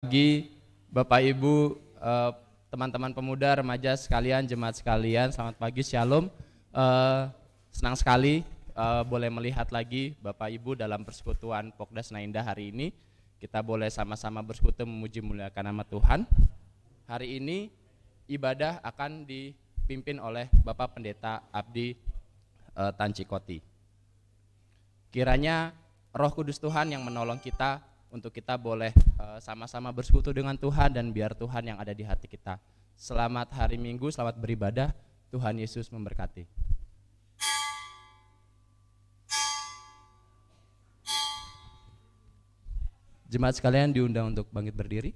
Pagi Bapak Ibu, teman-teman pemuda, remaja sekalian, jemaat sekalian, selamat pagi, shalom. Senang sekali boleh melihat lagi Bapak Ibu dalam persekutuan Pokdas Naindah hari ini. Kita boleh sama-sama bersekutu memuji muliakan nama Tuhan. Hari ini ibadah akan dipimpin oleh Bapak Pendeta Abdi Tancikoti. Kiranya Roh Kudus Tuhan yang menolong kita untuk kita boleh sama-sama bersekutu dengan Tuhan, dan biar Tuhan yang ada di hati kita. Selamat hari Minggu, selamat beribadah. Tuhan Yesus memberkati. Jemaat sekalian diundang untuk bangkit berdiri.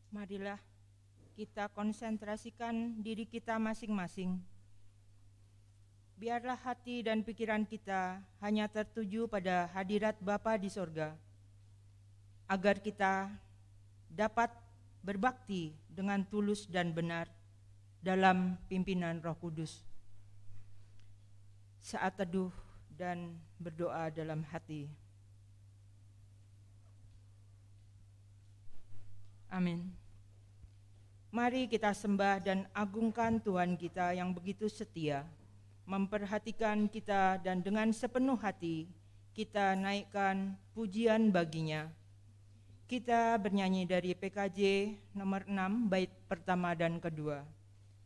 Marilah kita konsentrasikan diri kita masing-masing. Biarlah hati dan pikiran kita hanya tertuju pada hadirat Bapa di sorga, agar kita dapat berbakti dengan tulus dan benar dalam pimpinan Roh Kudus. Saat teduh dan berdoa dalam hati. Amin. Mari kita sembah dan agungkan Tuhan kita yang begitu setia, memperhatikan kita, dan dengan sepenuh hati kita naikkan pujian baginya. Kita bernyanyi dari PKJ nomor 6 bait pertama dan kedua.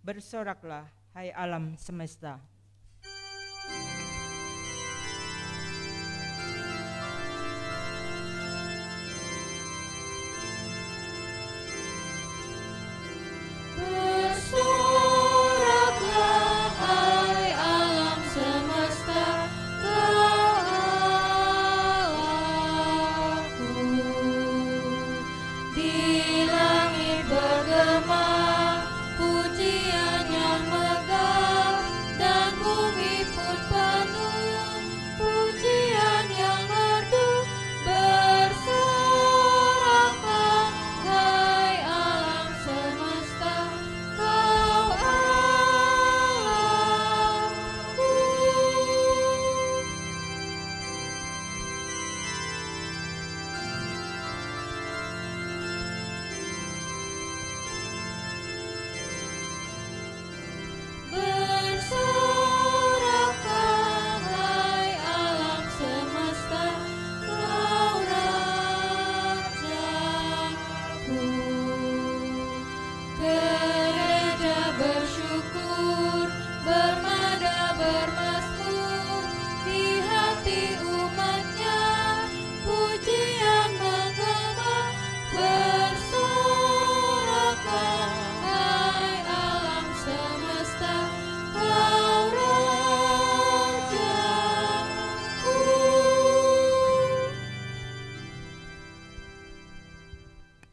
Bersoraklah hai alam semesta.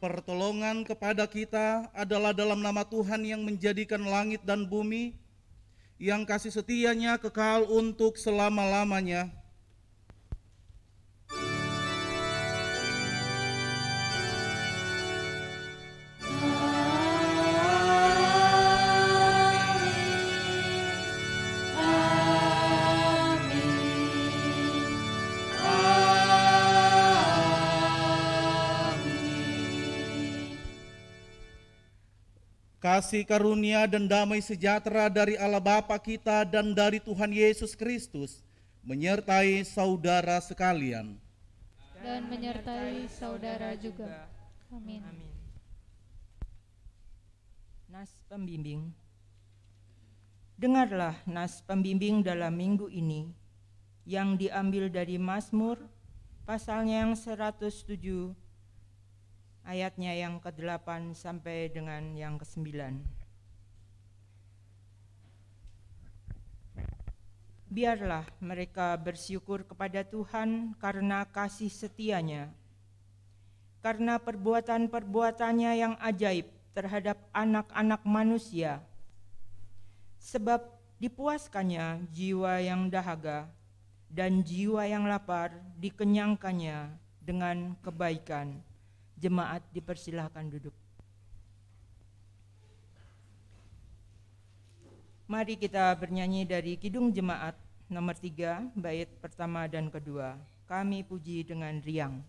Pertolongan kepada kita adalah dalam nama Tuhan yang menjadikan langit dan bumi, yang kasih setianya kekal untuk selama-lamanya. Kasih karunia dan damai sejahtera dari Allah Bapa kita dan dari Tuhan Yesus Kristus menyertai saudara sekalian. dan menyertai saudara juga. Amin. Amin. Nas pembimbing. Dengarlah nas pembimbing dalam minggu ini yang diambil dari Mazmur pasalnya yang 107 ayatnya yang ke-8 sampai dengan yang ke-9. Biarlah mereka bersyukur kepada Tuhan karena kasih setia-Nya, karena perbuatan-perbuatannya yang ajaib terhadap anak-anak manusia. Sebab dipuaskannya jiwa yang dahaga dan jiwa yang lapar dikenyangkannya dengan kebaikan. Jemaat dipersilahkan duduk. Mari kita bernyanyi dari Kidung Jemaat nomor 3, bait pertama dan kedua. Kami puji dengan riang.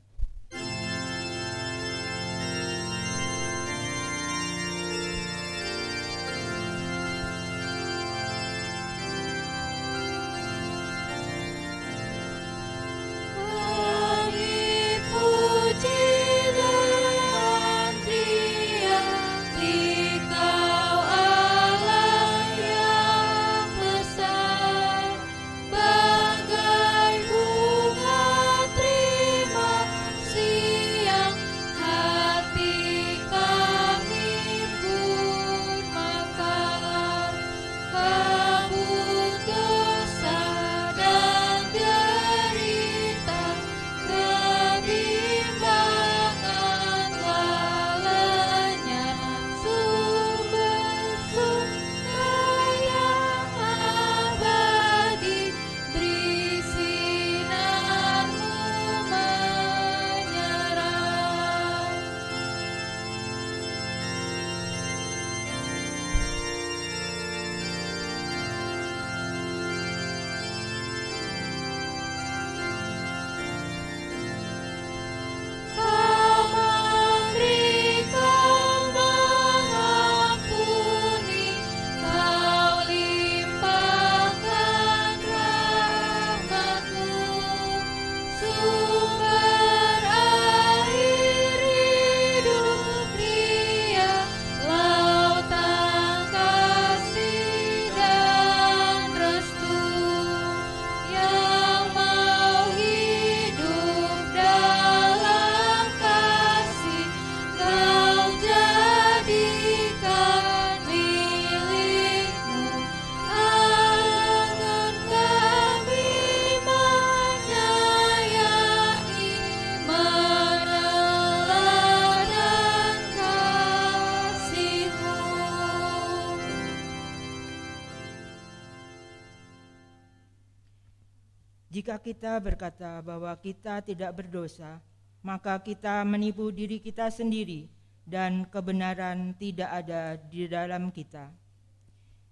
Jika kita berkata bahwa kita tidak berdosa, maka kita menipu diri kita sendiri dan kebenaran tidak ada di dalam kita.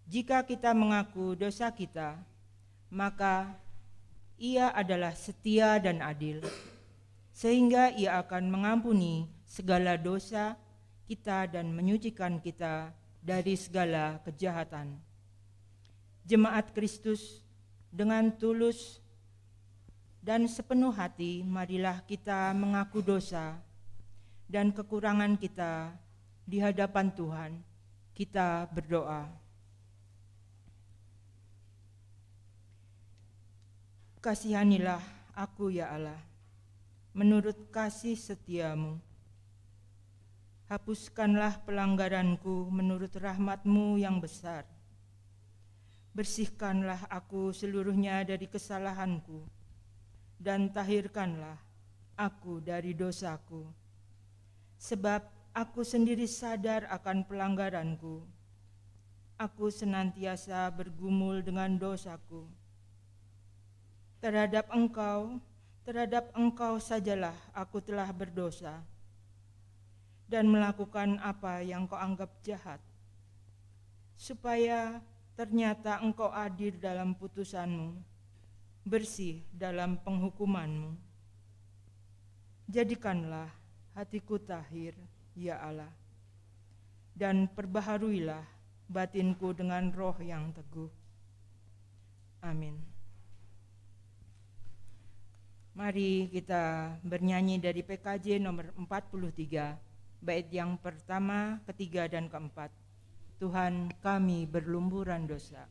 Jika kita mengaku dosa kita, maka Ia adalah setia dan adil, sehingga Ia akan mengampuni segala dosa kita dan menyucikan kita dari segala kejahatan. Jemaat Kristus, dengan tulus dan sepenuh hati, marilah kita mengaku dosa dan kekurangan kita di hadapan Tuhan. Kita berdoa. Kasihanilah aku ya Allah, menurut kasih setiamu. Hapuskanlah pelanggaranku menurut rahmat-Mu yang besar. Bersihkanlah aku seluruhnya dari kesalahanku, dan tahirkanlah aku dari dosaku. Sebab aku sendiri sadar akan pelanggaranku. Aku senantiasa bergumul dengan dosaku. Terhadap Engkau sajalah aku telah berdosa dan melakukan apa yang Kau anggap jahat, supaya ternyata Engkau adil dalam putusan-Mu, bersih dalam penghukuman-Mu. Jadikanlah hatiku tahir, ya Allah, dan perbaharuilah batinku dengan roh yang teguh. Amin. Mari kita bernyanyi dari PKJ nomor 43, bait yang pertama, ketiga, dan keempat. Tuhan, kami berlumuran dosa.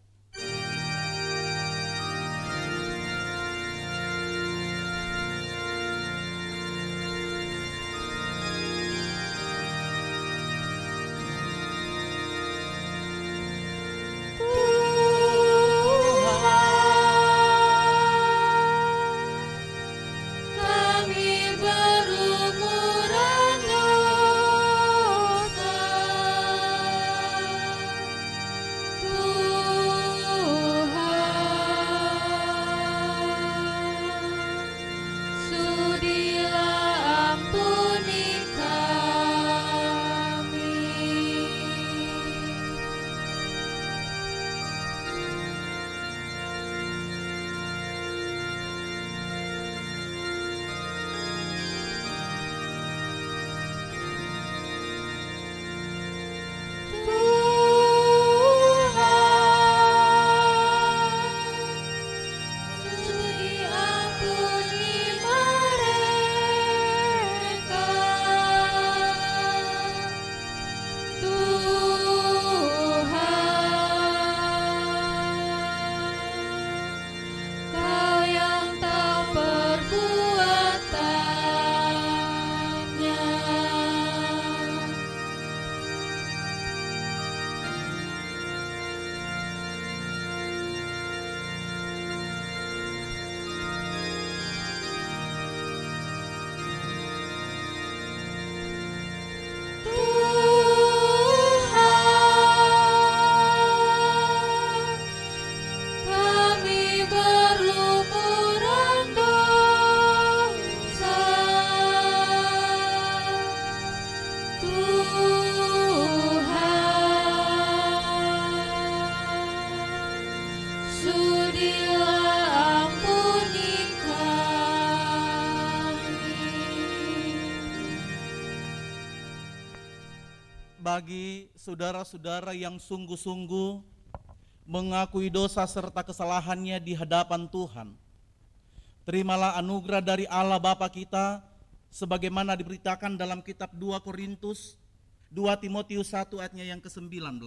Bagi saudara-saudara yang sungguh-sungguh mengakui dosa serta kesalahannya di hadapan Tuhan, terimalah anugerah dari Allah Bapa kita sebagaimana diberitakan dalam kitab 2 Timotius 1 ayatnya yang ke-19.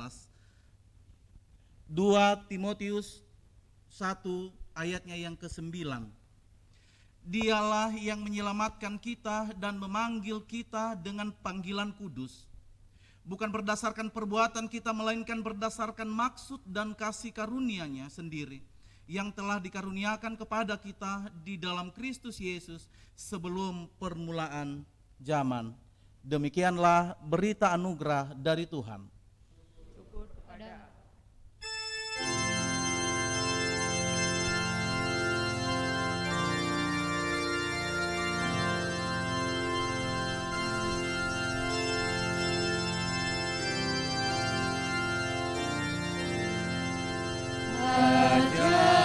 2 Timotius 1 ayatnya yang ke-9. Dialah yang menyelamatkan kita dan memanggil kita dengan panggilan kudus, bukan berdasarkan perbuatan kita, melainkan berdasarkan maksud dan kasih karunia-Nya sendiri yang telah dikaruniakan kepada kita di dalam Kristus Yesus sebelum permulaan zaman. Demikianlah berita anugerah dari Tuhan. Syukur kepada Anugerah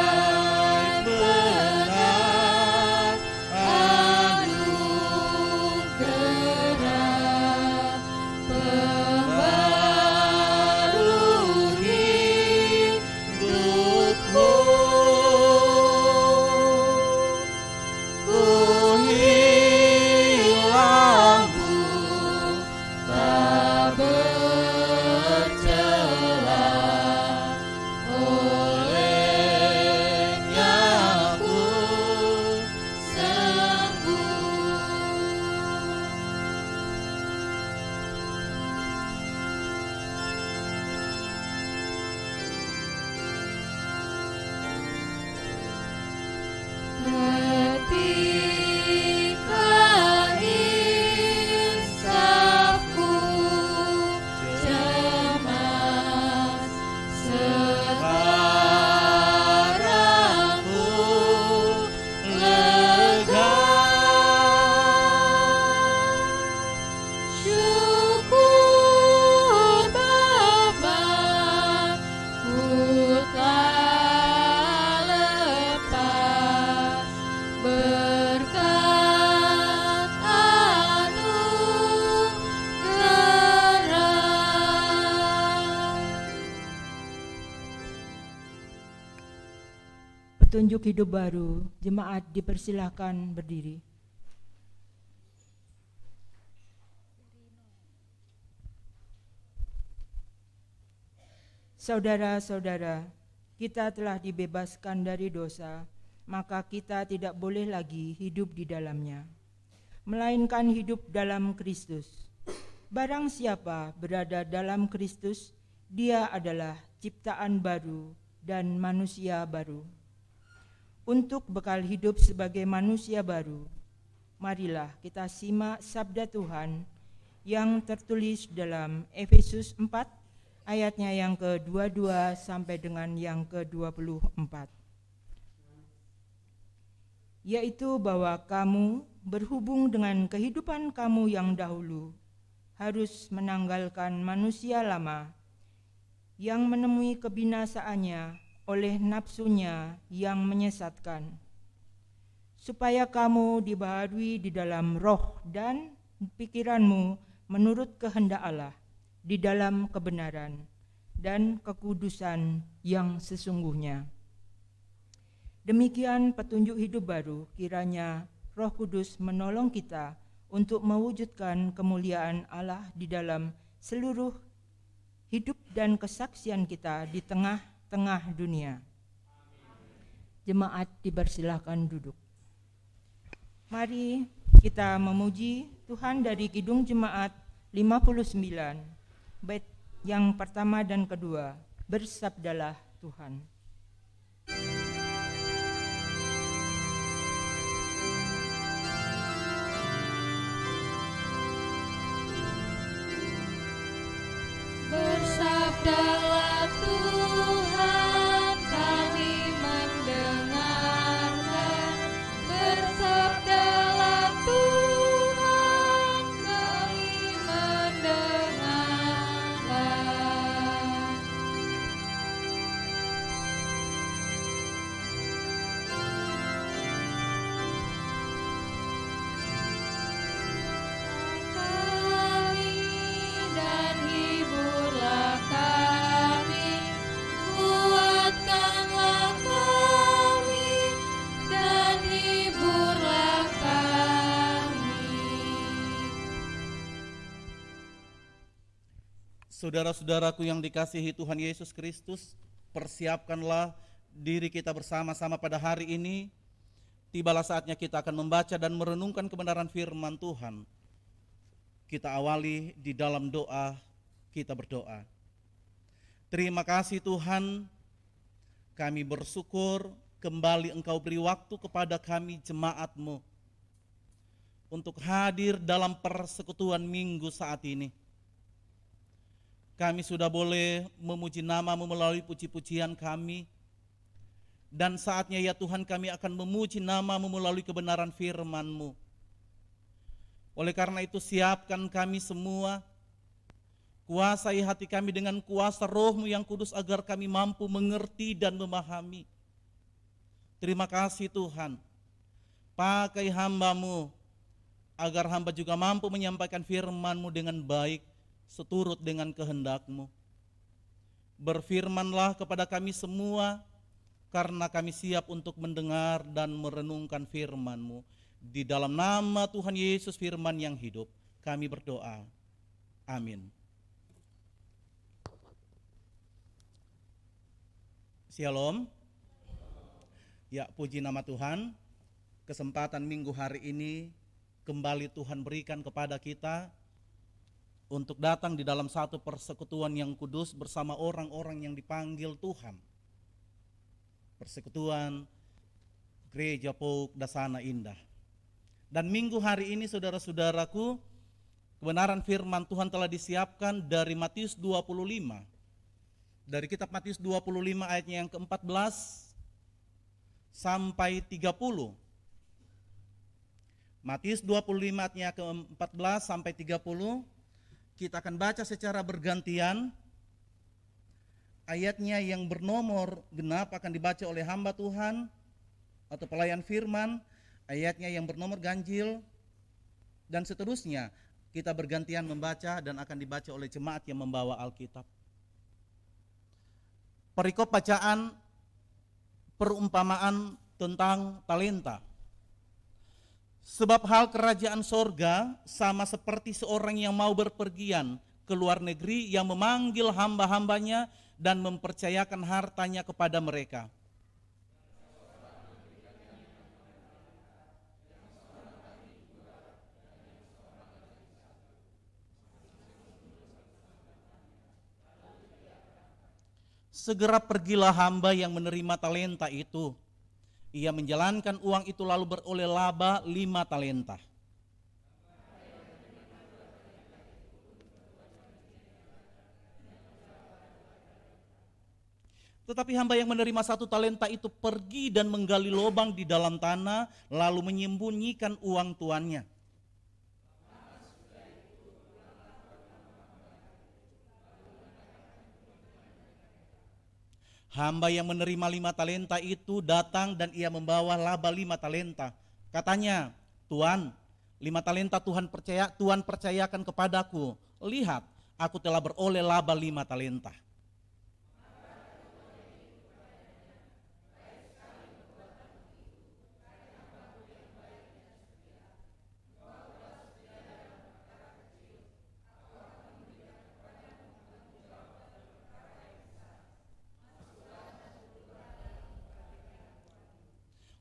petunjuk hidup baru, jemaat dipersilahkan berdiri. Saudara-saudara, kita telah dibebaskan dari dosa, maka kita tidak boleh lagi hidup di dalamnya, melainkan hidup dalam Kristus. Barang siapa berada dalam Kristus, dia adalah ciptaan baru dan manusia baru. Untuk bekal hidup sebagai manusia baru, marilah kita simak sabda Tuhan yang tertulis dalam Efesus 4 ayatnya yang ke-22 sampai dengan yang ke-24. Yaitu bahwa kamu berhubung dengan kehidupan kamu yang dahulu harus menanggalkan manusia lama yang menemui kebinasaannya oleh nafsunya yang menyesatkan, supaya kamu dibaharui di dalam roh dan pikiranmu menurut kehendak Allah, di dalam kebenaran dan kekudusan yang sesungguhnya. Demikian petunjuk hidup baru, kiranya Roh Kudus menolong kita untuk mewujudkan kemuliaan Allah di dalam seluruh hidup dan kesaksian kita di tengah-tengah dunia. Jemaat dipersilahkan duduk. Mari kita memuji Tuhan dari Kidung Jemaat 59, bait yang pertama dan kedua. Bersabdalah Tuhan. Bersabdalah Tuhan, kami mendengarkan. Bersabdalah Tuhan, kami mendengarkan. Kami dan hiburlah kami, kuatkanlah kami dan hiburlah kami. Saudara-saudaraku yang dikasihi Tuhan Yesus Kristus, persiapkanlah diri kita bersama-sama pada hari ini. Tibalah saatnya kita akan membaca dan merenungkan kebenaran firman Tuhan. Kita awali di dalam doa, kita berdoa. Terima kasih Tuhan, kami bersyukur kembali Engkau beri waktu kepada kami jemaat-Mu untuk hadir dalam persekutuan minggu saat ini. Kami sudah boleh memuji nama-Mu melalui puji-pujian kami, dan saatnya ya Tuhan kami akan memuji nama-Mu melalui kebenaran firman-Mu. Oleh karena itu siapkan kami semua, kuasai hati kami dengan kuasa Roh-Mu yang kudus agar kami mampu mengerti dan memahami. Terima kasih Tuhan, pakai hamba-Mu agar hamba juga mampu menyampaikan firman-Mu dengan baik, seturut dengan kehendak-Mu. Berfirmanlah kepada kami semua, karena kami siap untuk mendengar dan merenungkan firman-Mu. Di dalam nama Tuhan Yesus firman yang hidup, kami berdoa. Amin. Shalom. Ya, puji nama Tuhan. Kesempatan minggu hari ini kembali Tuhan berikan kepada kita untuk datang di dalam satu persekutuan yang kudus bersama orang-orang yang dipanggil Tuhan. Persekutuan Gereja Pouk Dasana Indah. Dan minggu hari ini saudara-saudaraku, kebenaran firman Tuhan telah disiapkan dari Matius 25. Dari kitab Matius 25 ayatnya yang ke-14 sampai 30. Matius 25 ayatnya ke-14 sampai 30. Kita akan baca secara bergantian. Ayatnya yang bernomor genap akan dibaca oleh hamba Tuhan atau pelayan firman. Ayatnya yang bernomor ganjil dan seterusnya. Kita bergantian membaca dan akan dibaca oleh jemaat yang membawa Alkitab. Perikop bacaan perumpamaan tentang talenta. Sebab hal kerajaan sorga sama seperti seorang yang mau berpergian ke luar negeri yang memanggil hamba-hambanya dan mempercayakan hartanya kepada mereka. Segera pergilah hamba yang menerima talenta itu. Ia menjalankan uang itu lalu beroleh laba 5 talenta. Tetapi hamba yang menerima 1 talenta itu pergi dan menggali lubang di dalam tanah, lalu menyembunyikan uang tuannya. Hamba yang menerima 5 talenta itu datang dan ia membawa laba 5 talenta. Katanya, Tuan, 5 talenta Tuhan percayakan kepadaku. Lihat, aku telah beroleh laba 5 talenta.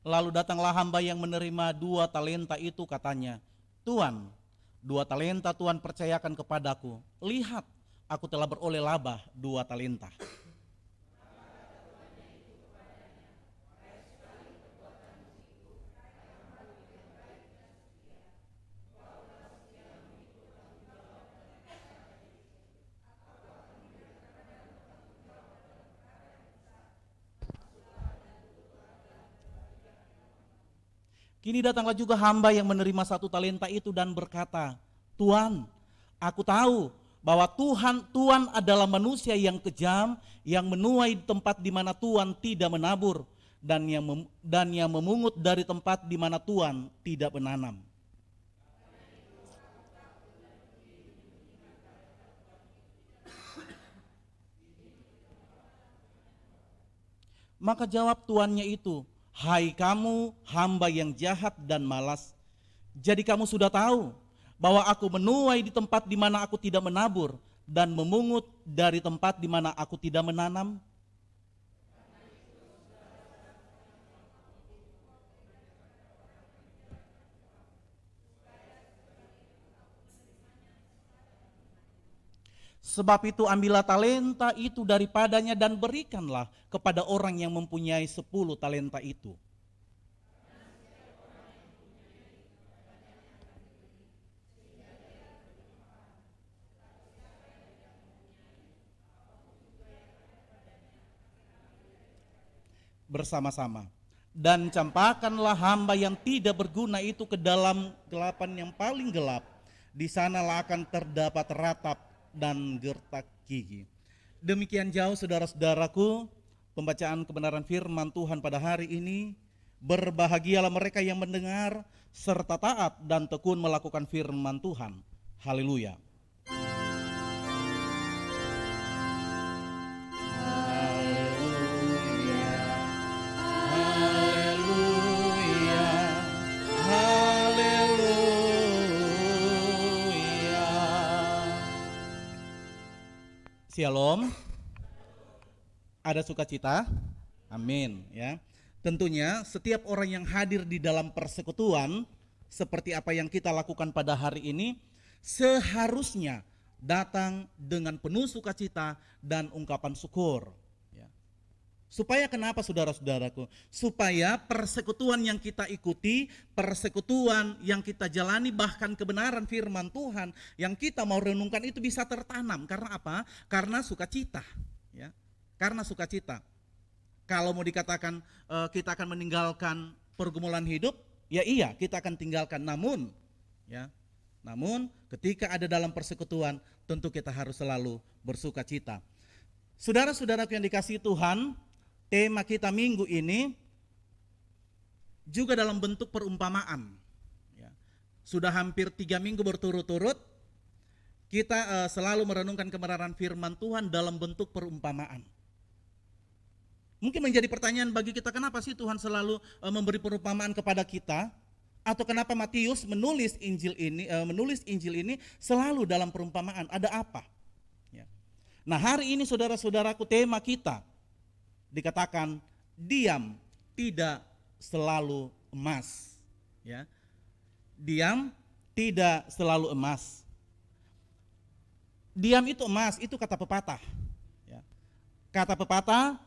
Lalu datanglah hamba yang menerima 2 talenta itu, katanya, Tuan, 2 talenta Tuhan percayakan kepadaku. Lihat, aku telah beroleh laba 2 talenta. Kini datanglah juga hamba yang menerima 1 talenta itu dan berkata, Tuan, aku tahu bahwa Tuhan adalah manusia yang kejam, yang menuai di tempat di mana Tuhan tidak menabur, dan yang memungut dari tempat di mana Tuhan tidak menanam. Maka jawab tuannya itu, hai kamu hamba yang jahat dan malas, jadi kamu sudah tahu bahwa aku menuai di tempat di mana aku tidak menabur dan memungut dari tempat di mana aku tidak menanam. Sebab itu ambillah talenta itu daripadanya dan berikanlah kepada orang yang mempunyai 10 talenta itu. Bersama-sama. Dan campakkanlah hamba yang tidak berguna itu ke dalam gelapan yang paling gelap. Di sanalah akan terdapat ratap dan gertak gigi. Demikian jauh saudara-saudaraku pembacaan kebenaran firman Tuhan pada hari ini. Berbahagialah mereka yang mendengar serta taat dan tekun melakukan firman Tuhan. Haleluya. Shalom. Ada sukacita? Amin ya. Tentunya setiap orang yang hadir di dalam persekutuan seperti apa yang kita lakukan pada hari ini seharusnya datang dengan penuh sukacita dan ungkapan syukur. Supaya kenapa saudara-saudaraku? Supaya persekutuan yang kita ikuti, persekutuan yang kita jalani, bahkan kebenaran firman Tuhan yang kita mau renungkan itu bisa tertanam. Karena apa? Karena sukacita. Ya. Karena sukacita. Kalau mau dikatakan kita akan meninggalkan pergumulan hidup, ya iya kita akan tinggalkan. Namun ketika ada dalam persekutuan tentu kita harus selalu bersukacita. Saudara-saudaraku yang dikasihi Tuhan, tema kita minggu ini juga dalam bentuk perumpamaan. Sudah hampir 3 minggu berturut-turut kita selalu merenungkan kebenaran firman Tuhan dalam bentuk perumpamaan. Mungkin menjadi pertanyaan bagi kita, kenapa sih Tuhan selalu memberi perumpamaan kepada kita? Atau kenapa Matius menulis Injil ini selalu dalam perumpamaan? Ada apa? Ya. Nah, hari ini saudara-saudaraku, tema kita dikatakan diam tidak selalu emas. Ya. Diam tidak selalu emas. Diam itu emas, itu kata pepatah. Ya. Kata pepatah,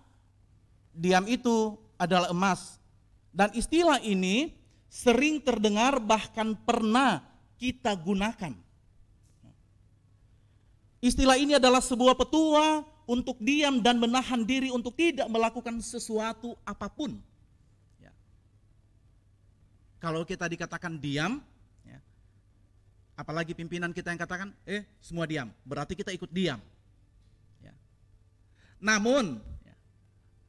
diam itu adalah emas. Dan istilah ini sering terdengar, bahkan pernah kita gunakan. Istilah ini adalah sebuah petua untuk diam dan menahan diri untuk tidak melakukan sesuatu apapun. Ya. Kalau kita dikatakan diam, ya, apalagi pimpinan kita yang katakan, semua diam, berarti kita ikut diam. Ya. Namun,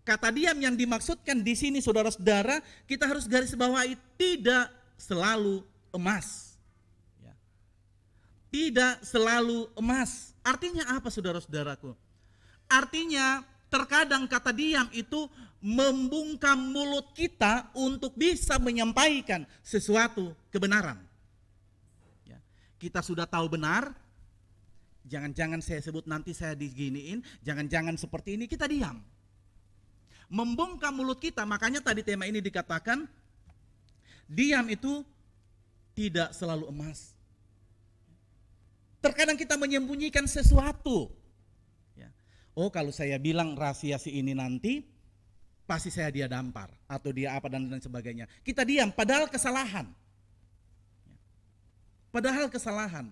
kata diam yang dimaksudkan di sini, saudara-saudara, kita harus garis bawahi, tidak selalu emas. Ya. Tidak selalu emas. Artinya apa, saudara-saudaraku? Artinya terkadang kata diam itu membungkam mulut kita untuk bisa menyampaikan sesuatu kebenaran. Ya. Kita sudah tahu benar, jangan-jangan saya sebut nanti saya diginiin, jangan-jangan seperti ini, kita diam. Membungkam mulut kita, makanya tadi tema ini dikatakan diam itu tidak selalu emas. Terkadang kita menyembunyikan sesuatu. Ya. Oh, kalau saya bilang rahasia si ini nanti, pasti saya dia dampar atau dia apa dan lain sebagainya. Kita diam, padahal kesalahan. Padahal kesalahan.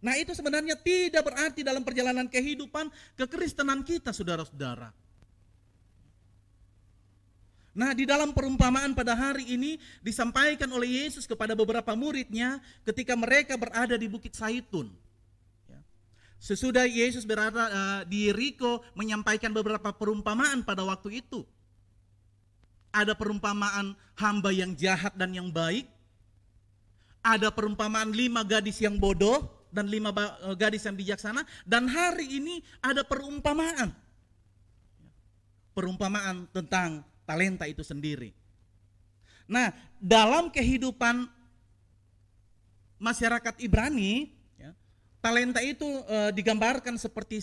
Nah, itu sebenarnya tidak berarti dalam perjalanan kehidupan kekristenan kita, saudara-saudara. Nah, di dalam perumpamaan pada hari ini disampaikan oleh Yesus kepada beberapa muridnya ketika mereka berada di Bukit Zaitun. Sesudah Yesus berada di Yeriko menyampaikan beberapa perumpamaan pada waktu itu. Ada perumpamaan hamba yang jahat dan yang baik. Ada perumpamaan 5 gadis yang bodoh dan 5 gadis yang bijaksana. Dan hari ini ada perumpamaan. Perumpamaan tentang talenta itu sendiri. Nah, dalam kehidupan masyarakat Ibrani, ya, talenta itu digambarkan seperti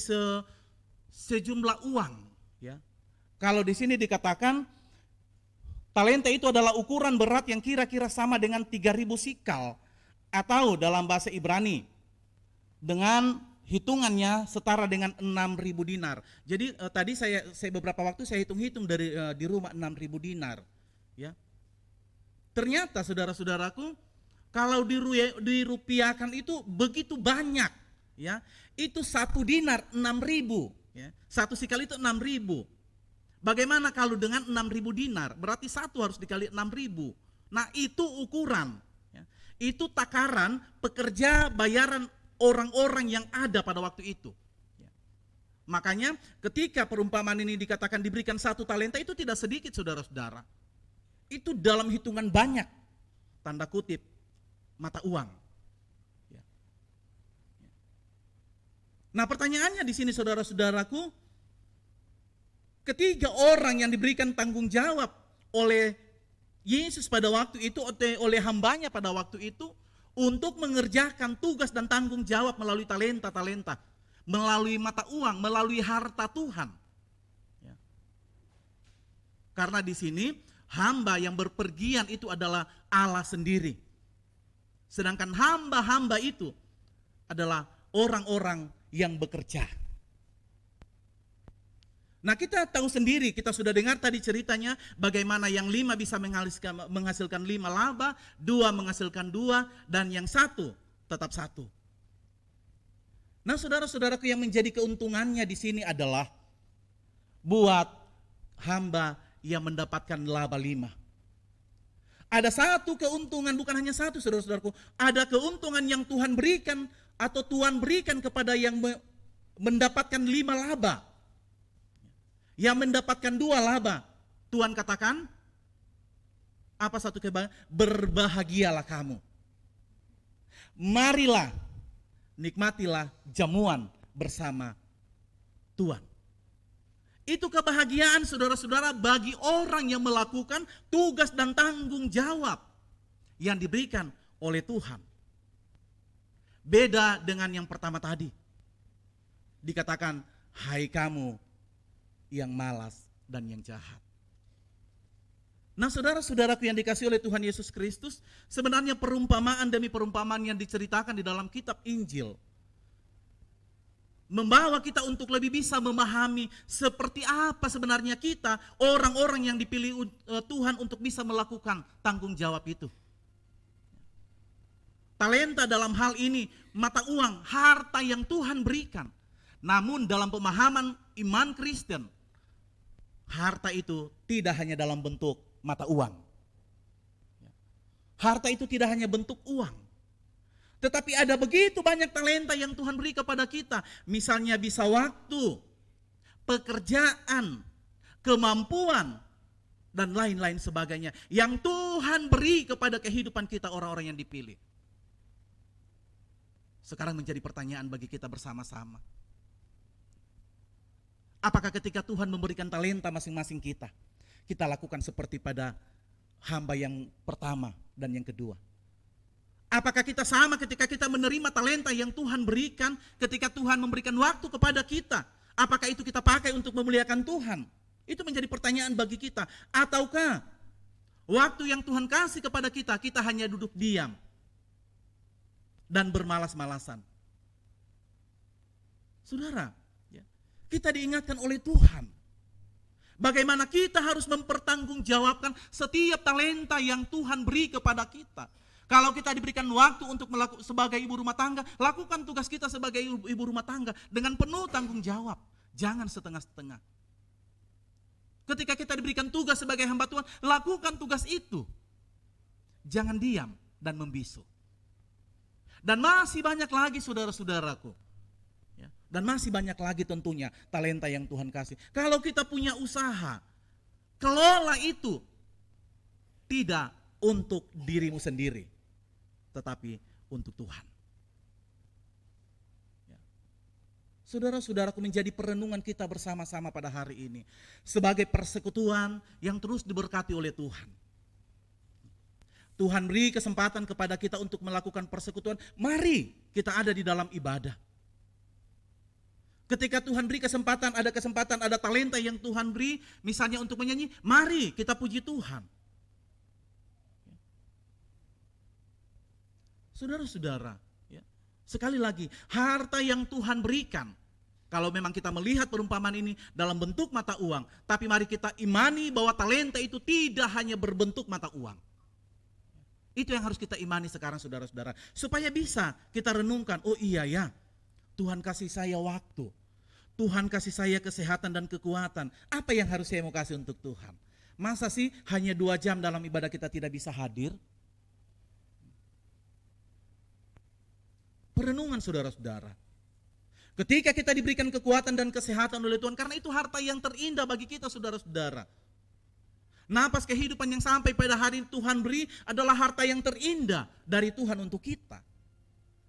sejumlah uang. Ya. Kalau di sini dikatakan talenta itu adalah ukuran berat yang kira-kira sama dengan 3.000 sikal, atau dalam bahasa Ibrani dengan hitungannya setara dengan 6.000 dinar. Jadi tadi saya beberapa waktu saya hitung-hitung dari di rumah 6.000 dinar. Ya. Ternyata saudara-saudaraku, kalau dirupiahkan itu begitu banyak. Ya. Itu 1 dinar 6.000. Ya. 1 sikal itu 6.000. Bagaimana kalau dengan 6.000 dinar? Berarti 1 harus dikali 6.000. Nah, itu ukuran. Ya. Itu takaran pekerja bayaran orang-orang yang ada pada waktu itu. Ya. Makanya ketika perumpamaan ini dikatakan diberikan 1 talenta, itu tidak sedikit, saudara-saudara. Itu dalam hitungan banyak, tanda kutip, mata uang. Ya. Ya. Nah, pertanyaannya di sini, saudara-saudaraku, ketiga orang yang diberikan tanggung jawab oleh Yesus pada waktu itu, oleh hambanya pada waktu itu, untuk mengerjakan tugas dan tanggung jawab melalui talenta-talenta, melalui mata uang, melalui harta Tuhan. Ya. Karena di sini hamba yang berpergian itu adalah Allah sendiri. Sedangkan hamba-hamba itu adalah orang-orang yang bekerja. Nah, kita tahu sendiri, kita sudah dengar tadi ceritanya bagaimana yang 5 bisa menghasilkan 5 laba, 2 menghasilkan 2, dan yang 1 tetap 1. Nah, saudara-saudaraku, yang menjadi keuntungannya di sini adalah buat hamba yang mendapatkan laba 5. Ada 1 keuntungan, bukan hanya 1, saudara-saudaraku. Ada keuntungan yang Tuhan berikan atau Tuhan berikan kepada yang mendapatkan 5 laba. Yang mendapatkan 2 laba, Tuhan katakan, apa satu kebahagiaan? Berbahagialah kamu. Marilah, nikmatilah jamuan bersama Tuhan. Itu kebahagiaan saudara-saudara bagi orang yang melakukan tugas dan tanggung jawab yang diberikan oleh Tuhan. Beda dengan yang pertama tadi. Dikatakan, hai kamu yang malas dan yang jahat. Nah saudara-saudaraku yang dikasihi oleh Tuhan Yesus Kristus, sebenarnya perumpamaan demi perumpamaan yang diceritakan di dalam kitab Injil membawa kita untuk lebih bisa memahami seperti apa sebenarnya kita, orang-orang yang dipilih Tuhan untuk bisa melakukan tanggung jawab itu. Talenta dalam hal ini, mata uang, harta yang Tuhan berikan. Namun dalam pemahaman iman Kristen, harta itu tidak hanya dalam bentuk mata uang. Harta itu tidak hanya bentuk uang. Tetapi ada begitu banyak talenta yang Tuhan beri kepada kita. Misalnya bisa waktu, pekerjaan, kemampuan, dan lain-lain sebagainya. Yang Tuhan beri kepada kehidupan kita orang-orang yang dipilih. Sekarang menjadi pertanyaan bagi kita bersama-sama. Apakah ketika Tuhan memberikan talenta masing-masing kita, kita lakukan seperti pada hamba yang pertama dan yang kedua? Apakah kita sama ketika kita menerima talenta yang Tuhan berikan, ketika Tuhan memberikan waktu kepada kita? Apakah itu kita pakai untuk memuliakan Tuhan? Itu menjadi pertanyaan bagi kita. Ataukah waktu yang Tuhan kasih kepada kita, kita hanya duduk diam dan bermalas-malasan? Saudara, kita diingatkan oleh Tuhan bagaimana kita harus mempertanggungjawabkan setiap talenta yang Tuhan beri kepada kita. Kalau kita diberikan waktu untuk melakukan sebagai ibu rumah tangga, lakukan tugas kita sebagai ibu rumah tangga dengan penuh tanggung jawab. Jangan setengah-setengah. Ketika kita diberikan tugas sebagai hamba Tuhan, lakukan tugas itu. Jangan diam dan membisu. Dan masih banyak lagi saudara-saudaraku. Dan masih banyak lagi tentunya talenta yang Tuhan kasih. Kalau kita punya usaha, kelola itu tidak untuk dirimu sendiri, tetapi untuk Tuhan. Saudara-saudaraku, menjadi perenungan kita bersama-sama pada hari ini sebagai persekutuan yang terus diberkati oleh Tuhan. Tuhan beri kesempatan kepada kita untuk melakukan persekutuan. Mari kita ada di dalam ibadah. Ketika Tuhan beri kesempatan, ada talenta yang Tuhan beri, misalnya untuk menyanyi, mari kita puji Tuhan. Saudara-saudara, sekali lagi, harta yang Tuhan berikan, kalau memang kita melihat perumpamaan ini dalam bentuk mata uang, tapi mari kita imani bahwa talenta itu tidak hanya berbentuk mata uang. Itu yang harus kita imani sekarang saudara-saudara, supaya bisa kita renungkan, oh iya ya, Tuhan kasih saya waktu, Tuhan kasih saya kesehatan dan kekuatan. Apa yang harus saya mau kasih untuk Tuhan? Masa sih hanya 2 jam dalam ibadah kita tidak bisa hadir? Perenungan saudara-saudara. Ketika kita diberikan kekuatan dan kesehatan oleh Tuhan, karena itu harta yang terindah bagi kita saudara-saudara. Napas kehidupan yang sampai pada hari Tuhan beri adalah harta yang terindah dari Tuhan untuk kita.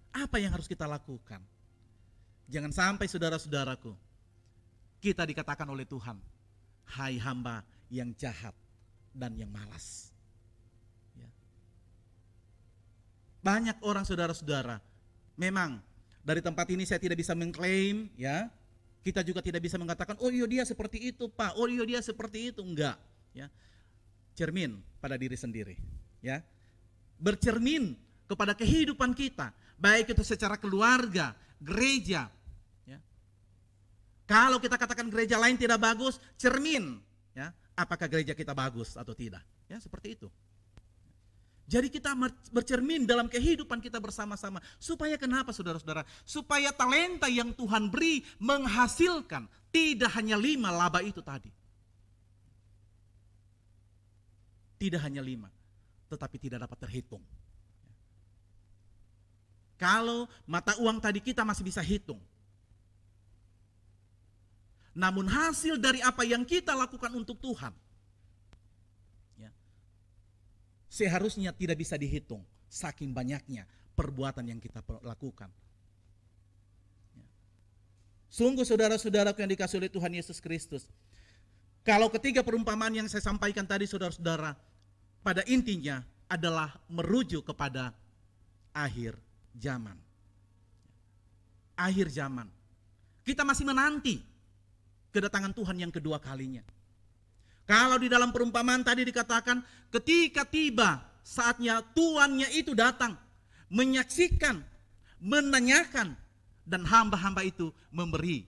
Apa yang harus kita lakukan? Jangan sampai saudara-saudaraku, kita dikatakan oleh Tuhan, hai hamba yang jahat dan yang malas. Banyak orang saudara-saudara, memang dari tempat ini saya tidak bisa mengklaim, ya. Kita juga tidak bisa mengatakan, oh iya dia seperti itu Pak, oh iya dia seperti itu, enggak. Ya. Cermin pada diri sendiri, ya. Bercermin kepada kehidupan kita, baik itu secara keluarga, gereja. Ya. Kalau kita katakan gereja lain tidak bagus, cermin, ya. Apakah gereja kita bagus atau tidak? Ya, seperti itu. Jadi kita bercermin dalam kehidupan kita bersama-sama. Supaya kenapa saudara-saudara? Supaya talenta yang Tuhan beri menghasilkan tidak hanya 5 laba itu tadi. Tidak hanya 5, tetapi tidak dapat terhitung. Kalau mata uang tadi kita masih bisa hitung. Namun hasil dari apa yang kita lakukan untuk Tuhan, seharusnya tidak bisa dihitung, saking banyaknya perbuatan yang kita lakukan. Sungguh saudara-saudaraku yang dikasihi oleh Tuhan Yesus Kristus, Kalau ketiga perumpamaan yang saya sampaikan tadi saudara-saudara, pada intinya adalah merujuk kepada akhir zaman. Akhir zaman. Kita masih menanti kedatangan Tuhan yang kedua kalinya. Kalau di dalam perumpamaan tadi dikatakan ketika tiba saatnya tuannya itu datang, menyaksikan, menanyakan, dan hamba-hamba itu memberi.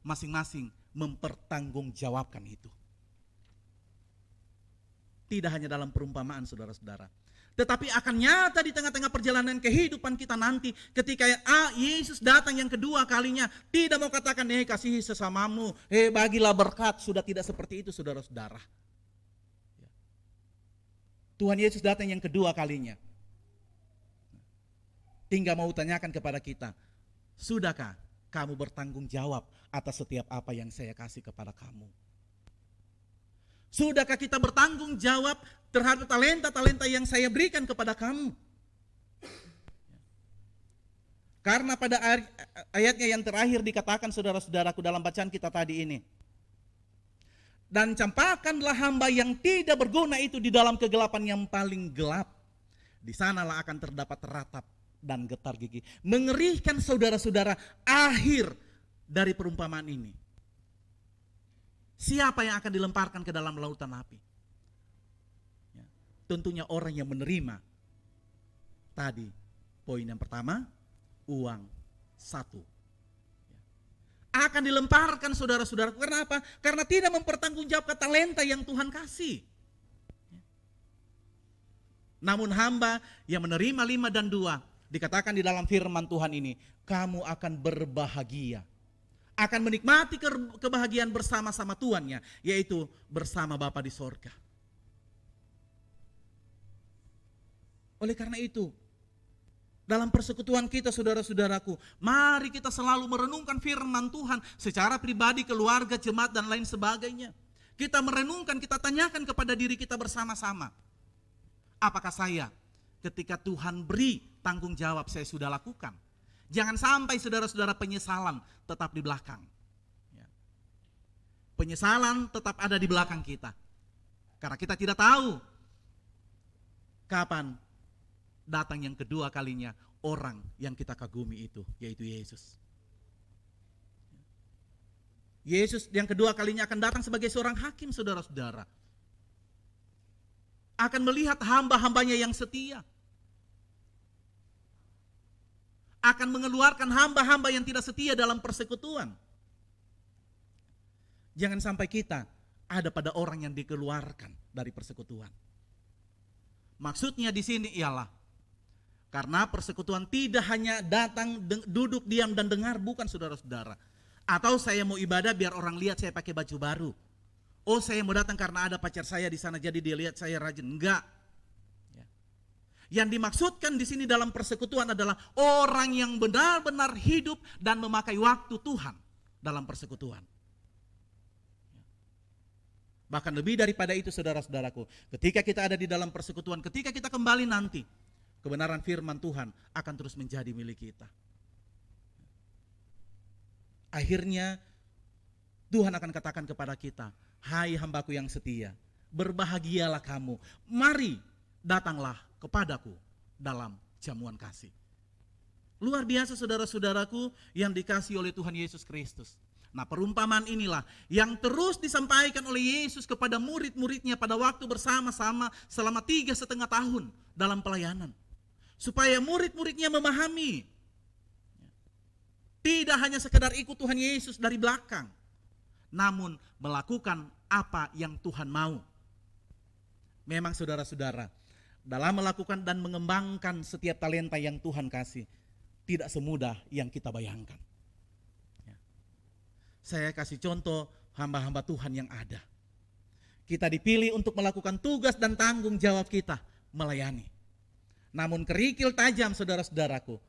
Masing-masing mempertanggungjawabkan itu. Tidak hanya dalam perumpamaan saudara-saudara, tetapi akan nyata di tengah-tengah perjalanan kehidupan kita nanti ketika Yesus datang yang kedua kalinya. Tidak mau katakan kasihi sesamamu, bagilah berkat. Sudah tidak seperti itu saudara-saudara. Tuhan Yesus datang yang kedua kalinya. Tinggal mau tanyakan kepada kita, sudahkah kamu bertanggung jawab atas setiap apa yang saya kasih kepada kamu? Sudahkah kita bertanggung jawab terhadap talenta-talenta yang saya berikan kepada kamu? Karena pada ayatnya yang terakhir dikatakan saudara-saudaraku dalam bacaan kita tadi ini. Dan campakkanlah hamba yang tidak berguna itu di dalam kegelapan yang paling gelap. Di sanalah akan terdapat ratap dan getar gigi. Mengerikan saudara-saudara akhir dari perumpamaan ini. Siapa yang akan dilemparkan ke dalam lautan api? Ya, tentunya orang yang menerima tadi poin yang pertama, uang 1. Ya. Akan dilemparkan saudara-saudara. Karena apa? Karena tidak mempertanggungjawabkan talenta yang Tuhan kasih. Ya. Namun hamba yang menerima 5 dan 2, dikatakan di dalam firman Tuhan ini, kamu akan berbahagia. Akan menikmati kebahagiaan bersama-sama tuannya, yaitu bersama Bapa di sorga. Oleh karena itu, dalam persekutuan kita saudara-saudaraku, mari kita selalu merenungkan firman Tuhan secara pribadi, keluarga, jemaat dan lain sebagainya. Kita merenungkan, kita tanyakan kepada diri kita bersama-sama. Apakah saya ketika Tuhan beri tanggung jawab saya sudah lakukan? Jangan sampai saudara-saudara penyesalan tetap di belakang. Penyesalan tetap ada di belakang kita. Karena kita tidak tahu kapan datang yang kedua kalinya orang yang kita kagumi itu, yaitu Yesus. Yesus yang kedua kalinya akan datang sebagai seorang hakim saudara-saudara. Akan melihat hamba-hambanya yang setia. Akan mengeluarkan hamba-hamba yang tidak setia dalam persekutuan. Jangan sampai kita ada pada orang yang dikeluarkan dari persekutuan. Maksudnya di sini ialah karena persekutuan tidak hanya datang, duduk, diam dan dengar, bukan saudara-saudara. Atau saya mau ibadah biar orang lihat saya pakai baju baru. Oh, saya mau datang karena ada pacar saya di sana jadi dia lihat saya rajin. Enggak. Yang dimaksudkan di sini dalam persekutuan adalah orang yang benar-benar hidup dan memakai waktu Tuhan dalam persekutuan. Bahkan lebih daripada itu saudara-saudaraku, ketika kita ada di dalam persekutuan, ketika kita kembali nanti, kebenaran firman Tuhan akan terus menjadi milik kita. Akhirnya Tuhan akan katakan kepada kita, hai hambaku yang setia, berbahagialah kamu, mari datanglah kepadaku dalam jamuan kasih. Luar biasa saudara-saudaraku yang dikasihi oleh Tuhan Yesus Kristus. Nah, perumpamaan inilah yang terus disampaikan oleh Yesus kepada murid-muridnya pada waktu bersama-sama selama 3,5 tahun dalam pelayanan. Supaya murid-muridnya memahami. Tidak hanya sekedar ikut Tuhan Yesus dari belakang. Namun melakukan apa yang Tuhan mau. Memang saudara-saudara, dalam melakukan dan mengembangkan setiap talenta yang Tuhan kasih, tidak semudah yang kita bayangkan. Saya kasih contoh hamba-hamba Tuhan yang ada. Kita dipilih untuk melakukan tugas dan tanggung jawab kita, melayani. Namun kerikil tajam saudara-saudaraku,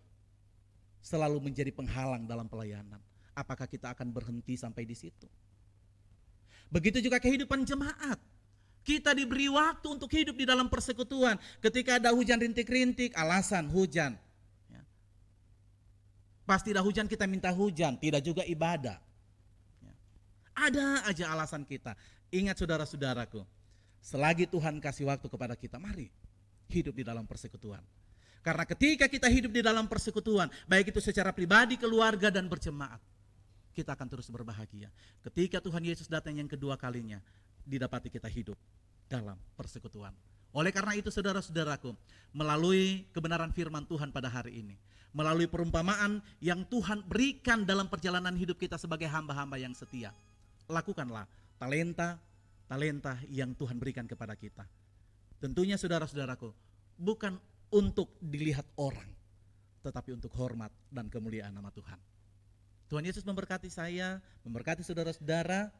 selalu menjadi penghalang dalam pelayanan. Apakah kita akan berhenti sampai di situ? Begitu juga kehidupan jemaat. Kita diberi waktu untuk hidup di dalam persekutuan. Ketika ada hujan rintik-rintik, alasan hujan. Pas tidak hujan kita minta hujan, tidak juga ibadah. Ada aja alasan kita. Ingat saudara-saudaraku, selagi Tuhan kasih waktu kepada kita, mari hidup di dalam persekutuan. Karena ketika kita hidup di dalam persekutuan, baik itu secara pribadi, keluarga, dan berjemaat, kita akan terus berbahagia. Ketika Tuhan Yesus datang yang kedua kalinya, didapati kita hidup dalam persekutuan. Oleh karena itu saudara-saudaraku, melalui kebenaran firman Tuhan pada hari ini, melalui perumpamaan yang Tuhan berikan dalam perjalanan hidup kita sebagai hamba-hamba yang setia, lakukanlah talenta yang Tuhan berikan kepada kita. Tentunya saudara-saudaraku, bukan untuk dilihat orang, tetapi untuk hormat dan kemuliaan nama Tuhan. Tuhan Yesus memberkati saya, memberkati saudara-saudara,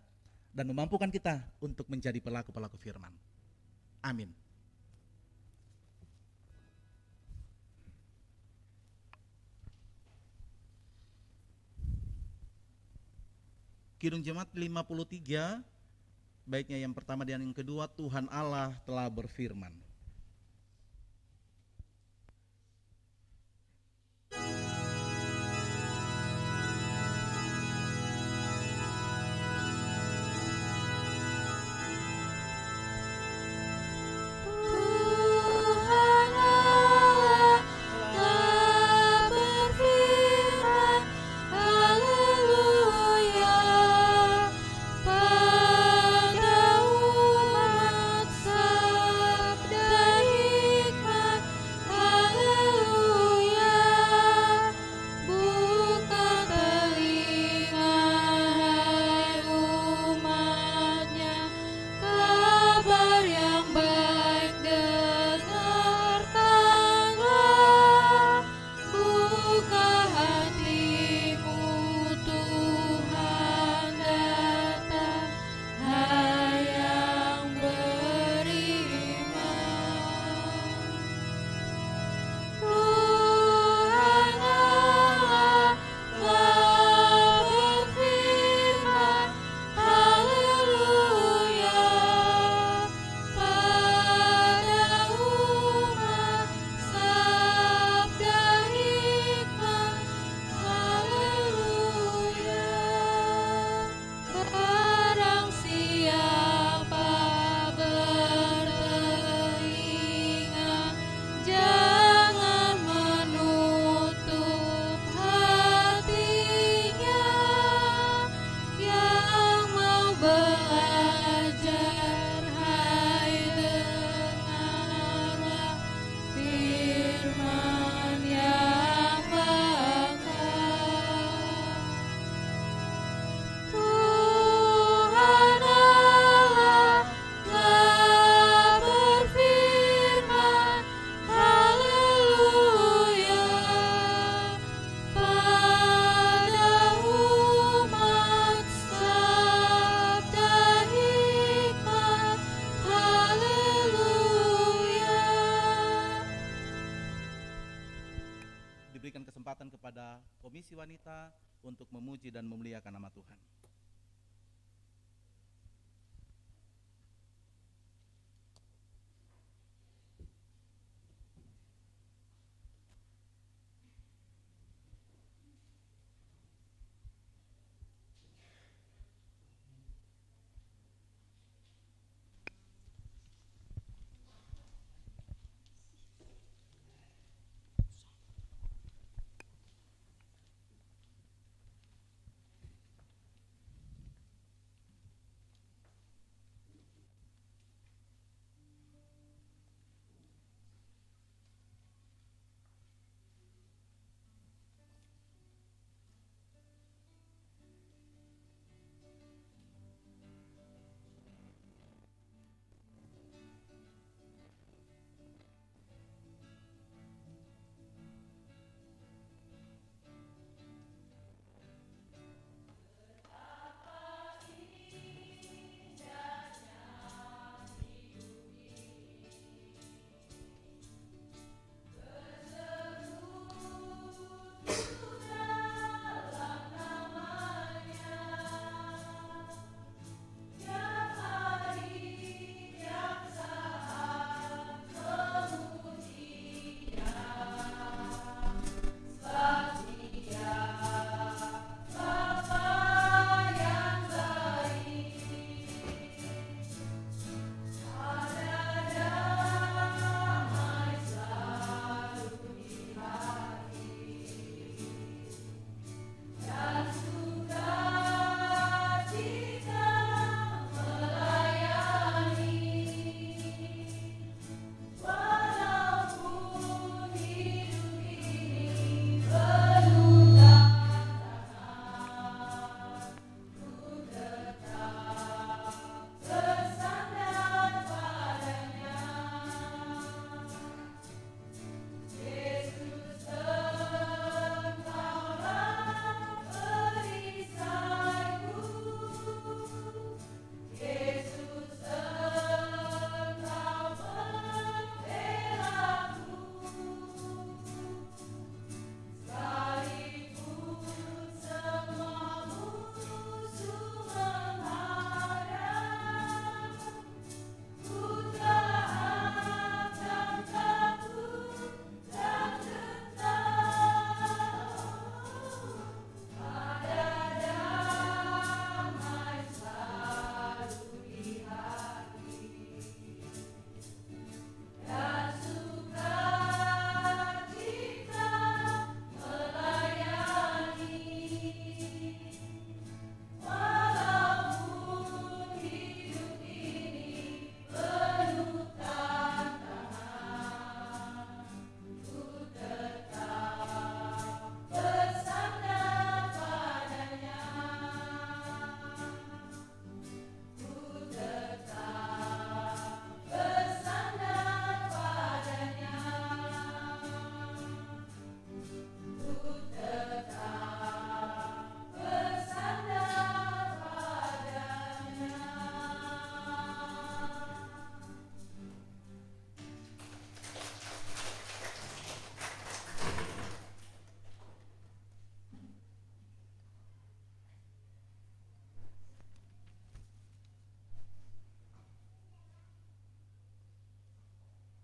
dan memampukan kita untuk menjadi pelaku-pelaku firman. Amin. Kidung Jemaat 53, baiknya yang pertama dan yang kedua, Tuhan Allah telah berfirman. Kepada Komisi Wanita untuk memuji dan memuliakan nama Tuhan.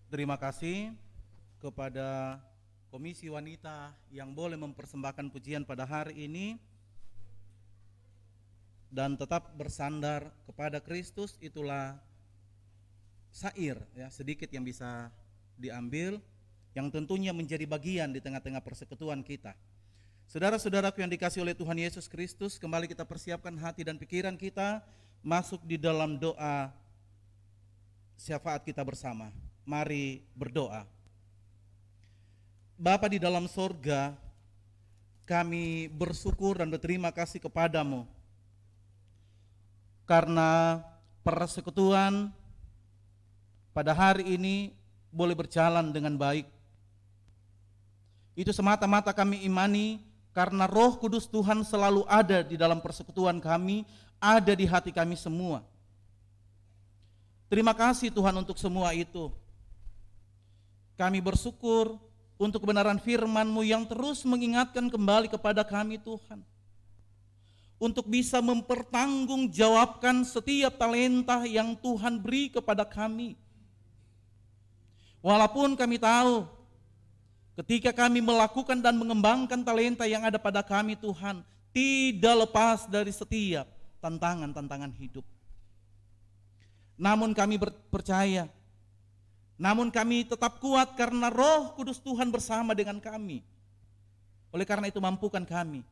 Terima kasih kepada Komisi Wanita yang boleh mempersembahkan pujian pada hari ini dan tetap bersandar kepada Kristus. Itulah syair ya, sedikit yang bisa diambil yang tentunya menjadi bagian di tengah-tengah persekutuan kita. Saudara-saudaraku yang dikasihi oleh Tuhan Yesus Kristus, kembali kita persiapkan hati dan pikiran kita masuk di dalam doa syafaat kita bersama. Mari berdoa. Bapa di dalam sorga, kami bersyukur dan berterima kasih kepadamu karena persekutuan pada hari ini boleh berjalan dengan baik. Itu semata-mata kami imani karena Roh Kudus Tuhan selalu ada di dalam persekutuan kami, ada di hati kami semua. Terima kasih Tuhan untuk semua itu. Kami bersyukur untuk kebenaran firman-Mu yang terus mengingatkan kembali kepada kami Tuhan. Untuk bisa mempertanggungjawabkan setiap talenta yang Tuhan beri kepada kami. Walaupun kami tahu ketika kami melakukan dan mengembangkan talenta yang ada pada kami Tuhan, tidak lepas dari setiap tantangan-tantangan hidup. Namun kami percaya, namun kami tetap kuat karena Roh Kudus Tuhan bersama dengan kami. Oleh karena itu mampukan kami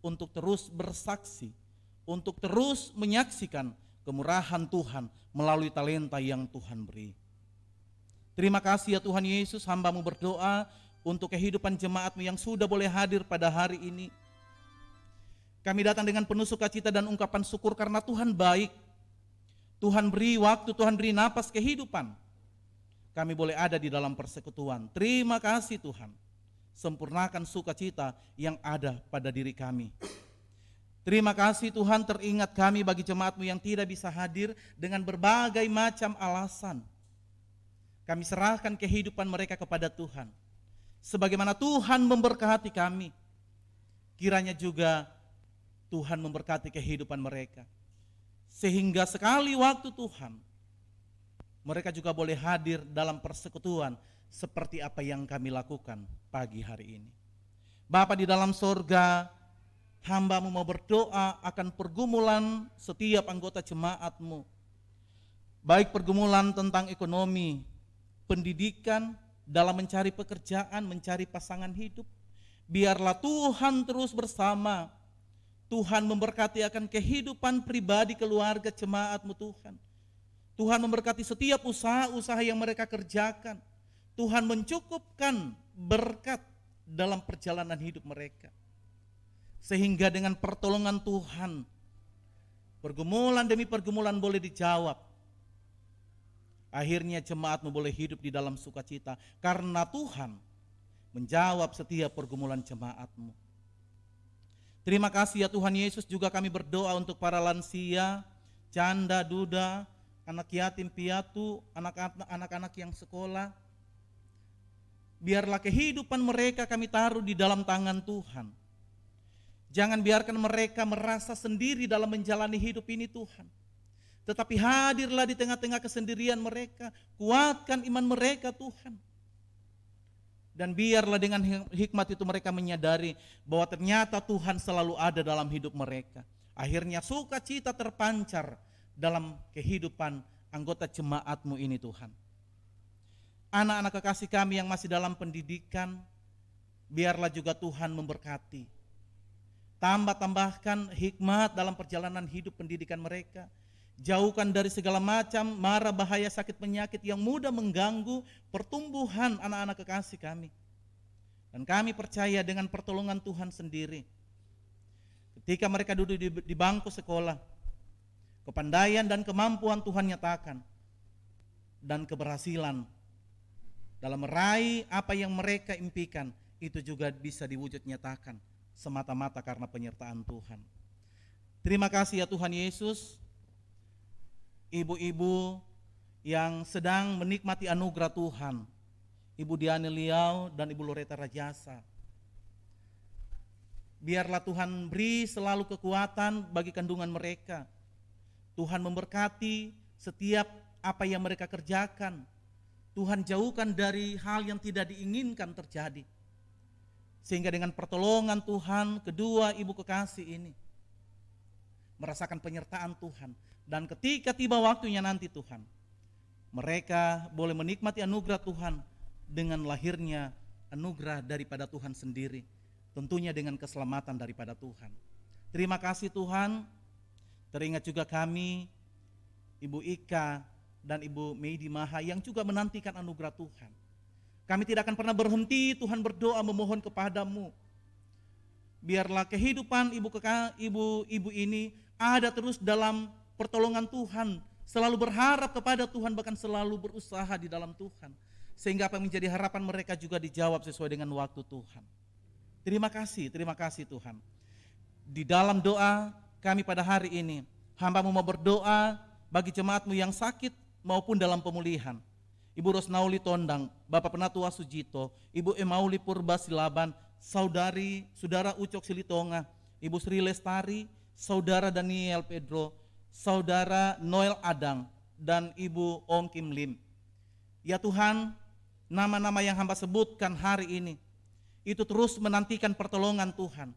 untuk terus bersaksi, untuk terus menyaksikan kemurahan Tuhan melalui talenta yang Tuhan beri. Terima kasih ya Tuhan Yesus, hamba-Mu berdoa untuk kehidupan jemaat-Mu yang sudah boleh hadir pada hari ini. Kami datang dengan penuh sukacita dan ungkapan syukur karena Tuhan baik. Tuhan beri waktu, Tuhan beri napas kehidupan. Kami boleh ada di dalam persekutuan. Terima kasih Tuhan. Sempurnakan sukacita yang ada pada diri kami. Terima kasih Tuhan, teringat kami bagi jemaat-Mu yang tidak bisa hadir dengan berbagai macam alasan. Kami serahkan kehidupan mereka kepada Tuhan. Sebagaimana Tuhan memberkati kami, kiranya juga Tuhan memberkati kehidupan mereka. Sehingga sekali waktu Tuhan, mereka juga boleh hadir dalam persekutuan seperti apa yang kami lakukan pagi hari ini. Bapa di dalam sorga, hamba-Mu mau berdoa akan pergumulan setiap anggota jemaat-Mu. Baik pergumulan tentang ekonomi, pendidikan, dalam mencari pekerjaan, mencari pasangan hidup. Biarlah Tuhan terus bersama. Tuhan memberkati akan kehidupan pribadi keluarga jemaat-Mu Tuhan. Tuhan memberkati setiap usaha-usaha yang mereka kerjakan. Tuhan mencukupkan berkat dalam perjalanan hidup mereka. Sehingga dengan pertolongan Tuhan, pergumulan demi pergumulan boleh dijawab. Akhirnya jemaat-Mu boleh hidup di dalam sukacita. Karena Tuhan menjawab setiap pergumulan jemaat-Mu. Terima kasih ya Tuhan Yesus, juga kami berdoa untuk para lansia, janda, duda, anak yatim piatu, anak-anak yang sekolah. Biarlah kehidupan mereka kami taruh di dalam tangan Tuhan. Jangan biarkan mereka merasa sendiri dalam menjalani hidup ini Tuhan. Tetapi hadirlah di tengah-tengah kesendirian mereka. Kuatkan iman mereka Tuhan. Dan biarlah dengan hikmat itu mereka menyadari bahwa ternyata Tuhan selalu ada dalam hidup mereka. Akhirnya sukacita terpancar dalam kehidupan anggota jemaat-Mu ini Tuhan. Anak-anak kekasih kami yang masih dalam pendidikan, biarlah juga Tuhan memberkati. Tambahkan hikmat dalam perjalanan hidup pendidikan mereka. Jauhkan dari segala macam mara bahaya sakit penyakit yang mudah mengganggu pertumbuhan anak-anak kekasih kami. Dan kami percaya dengan pertolongan Tuhan sendiri, ketika mereka duduk di bangku sekolah, kepandaian dan kemampuan Tuhan nyatakan, dan keberhasilan dalam meraih apa yang mereka impikan, itu juga bisa diwujud nyatakan semata-mata karena penyertaan Tuhan. Terima kasih ya Tuhan Yesus. Ibu-ibu yang sedang menikmati anugerah Tuhan, Ibu Diani Liau dan Ibu Loreta Rajasa, biarlah Tuhan beri selalu kekuatan bagi kandungan mereka. Tuhan memberkati setiap apa yang mereka kerjakan. Tuhan jauhkan dari hal yang tidak diinginkan terjadi. Sehingga dengan pertolongan Tuhan, kedua ibu kekasih ini merasakan penyertaan Tuhan. Dan ketika tiba waktunya nanti Tuhan, mereka boleh menikmati anugerah Tuhan dengan lahirnya anugerah daripada Tuhan sendiri. Tentunya dengan keselamatan daripada Tuhan. Terima kasih Tuhan. Teringat juga kami, Ibu Ika dan Ibu Meidi Maha yang juga menantikan anugerah Tuhan. Kami tidak akan pernah berhenti Tuhan berdoa memohon kepadamu. Biarlah kehidupan ibu ini ada terus dalam pertolongan Tuhan. Selalu berharap kepada Tuhan, bahkan selalu berusaha di dalam Tuhan. Sehingga apa yang menjadi harapan mereka juga dijawab sesuai dengan waktu Tuhan. Terima kasih Tuhan. Di dalam doa kami pada hari ini, hamba-Mu mau berdoa bagi jemaat-Mu yang sakit maupun dalam pemulihan. Ibu Rosnauli Tondang, Bapak Penatua Sujito, Ibu Emauli Purba Silaban, Saudara Ucok Silitonga, Ibu Sri Lestari, Saudara Daniel Pedro, Saudara Noel Adang, dan Ibu Ong Kim Lim. Ya Tuhan, nama-nama yang hamba sebutkan hari ini, itu terus menantikan pertolongan Tuhan,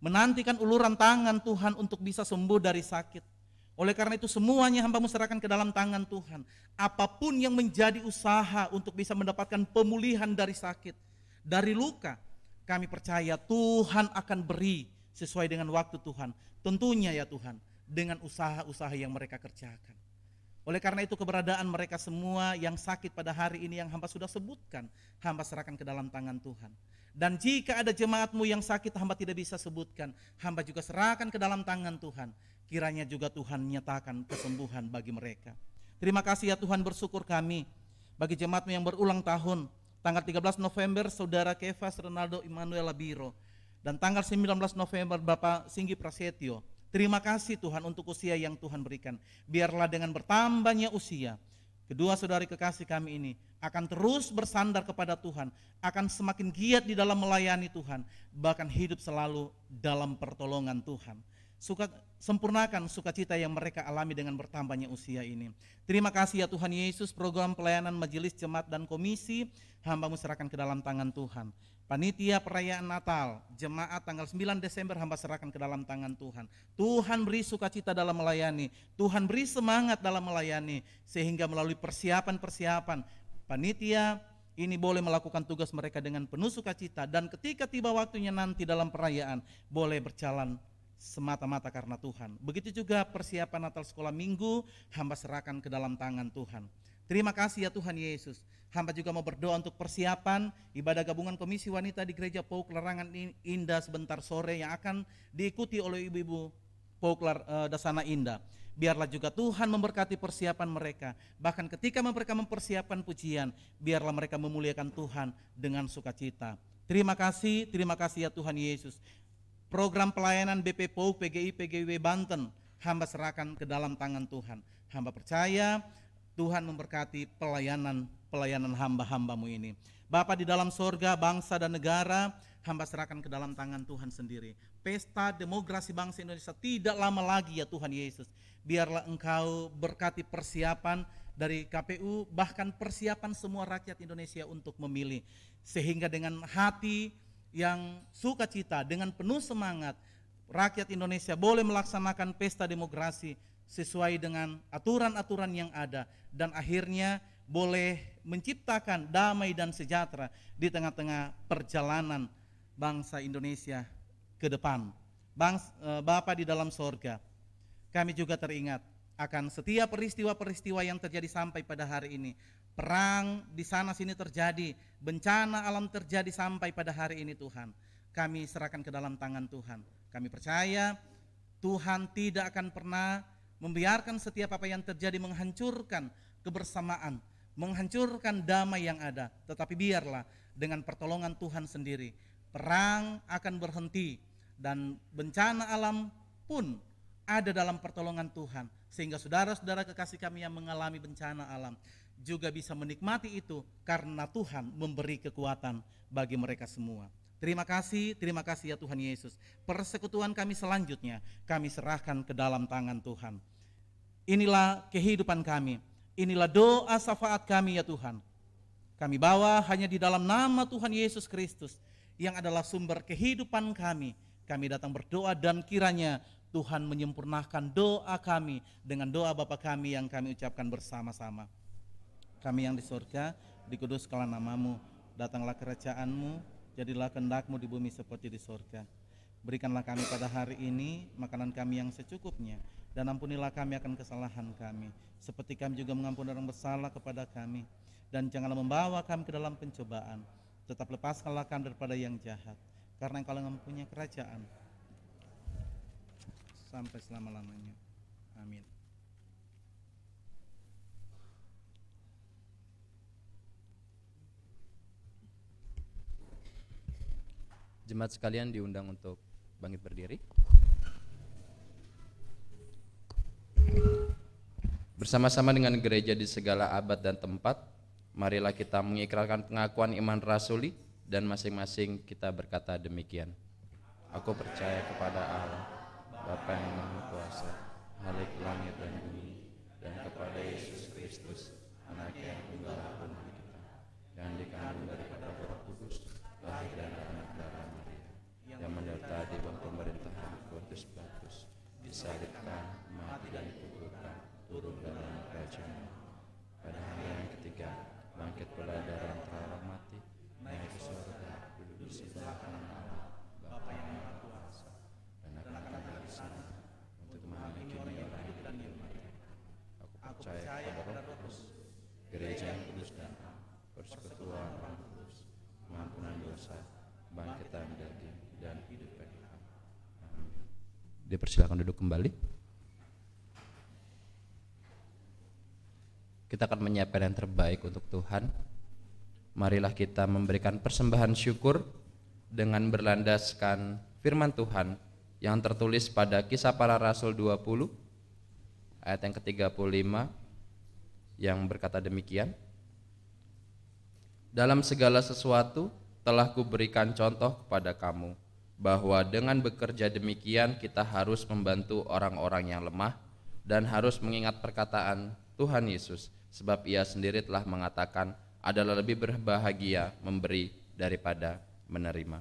menantikan uluran tangan Tuhan untuk bisa sembuh dari sakit. Oleh karena itu semuanya hamba-Mu serahkan ke dalam tangan Tuhan. Apapun yang menjadi usaha untuk bisa mendapatkan pemulihan dari sakit, dari luka, kami percaya Tuhan akan beri sesuai dengan waktu Tuhan. Tentunya ya Tuhan, dengan usaha-usaha yang mereka kerjakan. Oleh karena itu keberadaan mereka semua yang sakit pada hari ini yang hamba sudah sebutkan, hamba serahkan ke dalam tangan Tuhan. Dan jika ada jemaat-Mu yang sakit hamba tidak bisa sebutkan, hamba juga serahkan ke dalam tangan Tuhan. Kiranya juga Tuhan nyatakan kesembuhan bagi mereka. Terima kasih ya Tuhan, bersyukur kami bagi jemaat-Mu yang berulang tahun. Tanggal 13 November Saudara Kefas Renaldo Immanuel Labiro, dan tanggal 19 November Bapak Singgi Prasetyo. Terima kasih Tuhan untuk usia yang Tuhan berikan. Biarlah dengan bertambahnya usia, kedua saudari kekasih kami ini akan terus bersandar kepada Tuhan, akan semakin giat di dalam melayani Tuhan, bahkan hidup selalu dalam pertolongan Tuhan. Sempurnakan sukacita yang mereka alami dengan bertambahnya usia ini. Terima kasih ya Tuhan Yesus, program pelayanan majelis jemaat dan komisi hamba-Mu serahkan ke dalam tangan Tuhan. Panitia perayaan Natal, jemaat tanggal 9 Desember hamba serahkan ke dalam tangan Tuhan. Tuhan beri sukacita dalam melayani, Tuhan beri semangat dalam melayani, sehingga melalui persiapan-persiapan, panitia ini boleh melakukan tugas mereka dengan penuh sukacita, dan ketika tiba waktunya nanti dalam perayaan, boleh berjalan semata-mata karena Tuhan. Begitu juga persiapan Natal sekolah minggu, hamba serahkan ke dalam tangan Tuhan. Terima kasih ya Tuhan Yesus. Hamba juga mau berdoa untuk persiapan ibadah gabungan Komisi Wanita di Gereja Pauk Larangan Indah sebentar sore yang akan diikuti oleh ibu-ibu Pauk Dasana Indah. Biarlah juga Tuhan memberkati persiapan mereka. Bahkan ketika mereka mempersiapkan pujian, biarlah mereka memuliakan Tuhan dengan sukacita. Terima kasih ya Tuhan Yesus. Program pelayanan BP Pauk PGI PGW Banten, hamba serahkan ke dalam tangan Tuhan. Hamba percaya Tuhan memberkati pelayanan hamba-hamba-Mu ini. Bapa di dalam sorga, bangsa dan negara, hamba serahkan ke dalam tangan Tuhan sendiri. Pesta demokrasi bangsa Indonesia tidak lama lagi ya Tuhan Yesus. Biarlah Engkau berkati persiapan dari KPU, bahkan persiapan semua rakyat Indonesia untuk memilih. Sehingga dengan hati yang sukacita, dengan penuh semangat, rakyat Indonesia boleh melaksanakan pesta demokrasi sesuai dengan aturan-aturan yang ada, dan akhirnya boleh menciptakan damai dan sejahtera di tengah-tengah perjalanan bangsa Indonesia ke depan. Bapa di dalam sorga, kami juga teringat akan setiap peristiwa-peristiwa yang terjadi sampai pada hari ini. Perang di sana sini terjadi, bencana alam terjadi sampai pada hari ini Tuhan. Kami serahkan ke dalam tangan Tuhan. Kami percaya Tuhan tidak akan pernah membiarkan setiap apa yang terjadi menghancurkan kebersamaan, menghancurkan damai yang ada. Tetapi biarlah dengan pertolongan Tuhan sendiri, perang akan berhenti dan bencana alam pun ada dalam pertolongan Tuhan. Sehingga saudara-saudara kekasih kami yang mengalami bencana alam juga bisa menikmati itu karena Tuhan memberi kekuatan bagi mereka semua. Terima kasih ya Tuhan Yesus. Persekutuan kami selanjutnya kami serahkan ke dalam tangan Tuhan. Inilah kehidupan kami, inilah doa syafaat kami ya Tuhan. Kami bawa hanya di dalam nama Tuhan Yesus Kristus yang adalah sumber kehidupan kami. Kami datang berdoa dan kiranya Tuhan menyempurnakan doa kami dengan doa Bapa kami yang kami ucapkan bersama-sama. Kami yang di surga, dikuduskanlah namamu, datanglah kerajaan-Mu, jadilah kehendak-Mu di bumi seperti di surga. Berikanlah kami pada hari ini makanan kami yang secukupnya, dan ampunilah kami akan kesalahan kami, seperti kami juga mengampuni orang bersalah kepada kami. Dan janganlah membawa kami ke dalam pencobaan, tetap lepaskanlah kami daripada yang jahat, karena Engkau yang mempunyai kerajaan sampai selama-lamanya. Amin. Jemaat sekalian diundang untuk bangkit berdiri. Bersama-sama dengan gereja di segala abad dan tempat, marilah kita mengikrarkan pengakuan iman rasuli dan masing-masing kita berkata demikian. Aku percaya kepada Allah, Bapa yang Maha Kuasa, Khalik langit dan bumi, dan kepada Yesus Kristus, Anak-Nya yang tunggal bagi kita, yang dikandung daripada Roh Kudus, lahir dari anak darah Maria, yang menderita di bawah pemerintahan Pontius Pilatus, disalibkan, mati dan dikuburkan, turun dalam kerajaan. Pada hari yang ketiga, bangkit pula dari antara orang mati, naik ke surga, duduk di sebelah kanan Allah, Bapa yang Maha Kuasa, dan akan datang di sana untuk menghakimi orang hidup dan yang mati. Aku percaya kepada Roh Kudus, gereja yang kudus dan am, persekutuan Roh Kudus, pengampunan dosa, bangkitan daging dan hidup kekal. Amin. Dipersilakan duduk kembali. Kita akan menyiapkan yang terbaik untuk Tuhan. Marilah kita memberikan persembahan syukur dengan berlandaskan firman Tuhan yang tertulis pada Kisah Para Rasul 20 ayat yang ke-35 yang berkata demikian. Dalam segala sesuatu telah kuberikan contoh kepada kamu, bahwa dengan bekerja demikian kita harus membantu orang-orang yang lemah dan harus mengingat perkataan Tuhan Yesus, sebab Ia sendiri telah mengatakan adalah lebih berbahagia memberi daripada menerima.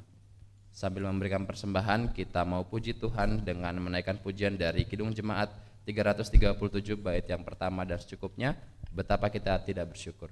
Sambil memberikan persembahan, kita mau puji Tuhan dengan menaikkan pujian dari Kidung Jemaat 337 bait yang pertama dan secukupnya, betapa kita tidak bersyukur.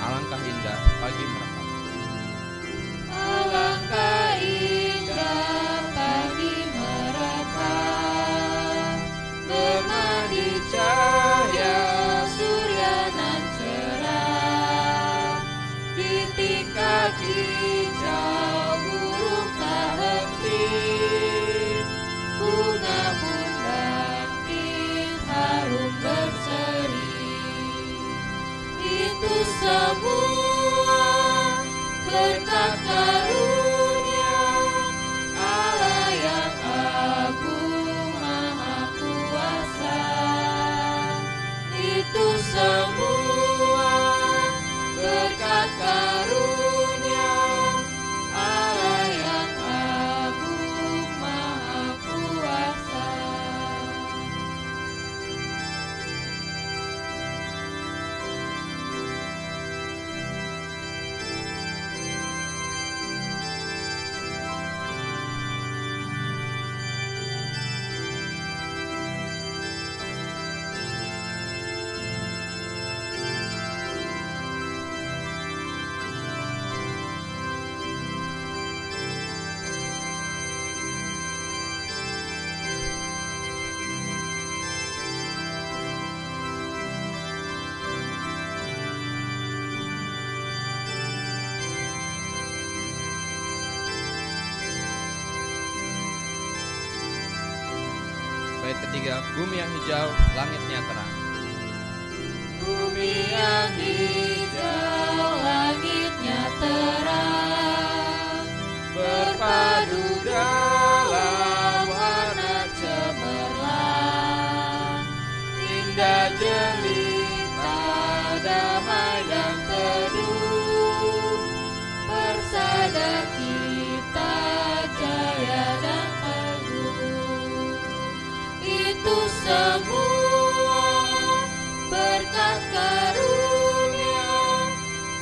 Alangkah indah pagi merekam. Alangkah indah pagi merekam, bermandi cahaya surya nan cerah, titik kaki jauh burung tak henti, bunga pun bangkit harum berseri. semua berkat karunia Allah yang agung maha kuasa. Itu semua berkat karunia Allah yang agung maha kuasa. Bait ketiga, bumi yang hijau, langitnya terang. Bumi yang hijau, langitnya terang, berpadu dalam warna cemerlang, indah jelita, damai dan teduh, persada kita jaya dan teguh. Itu semua berkat karunia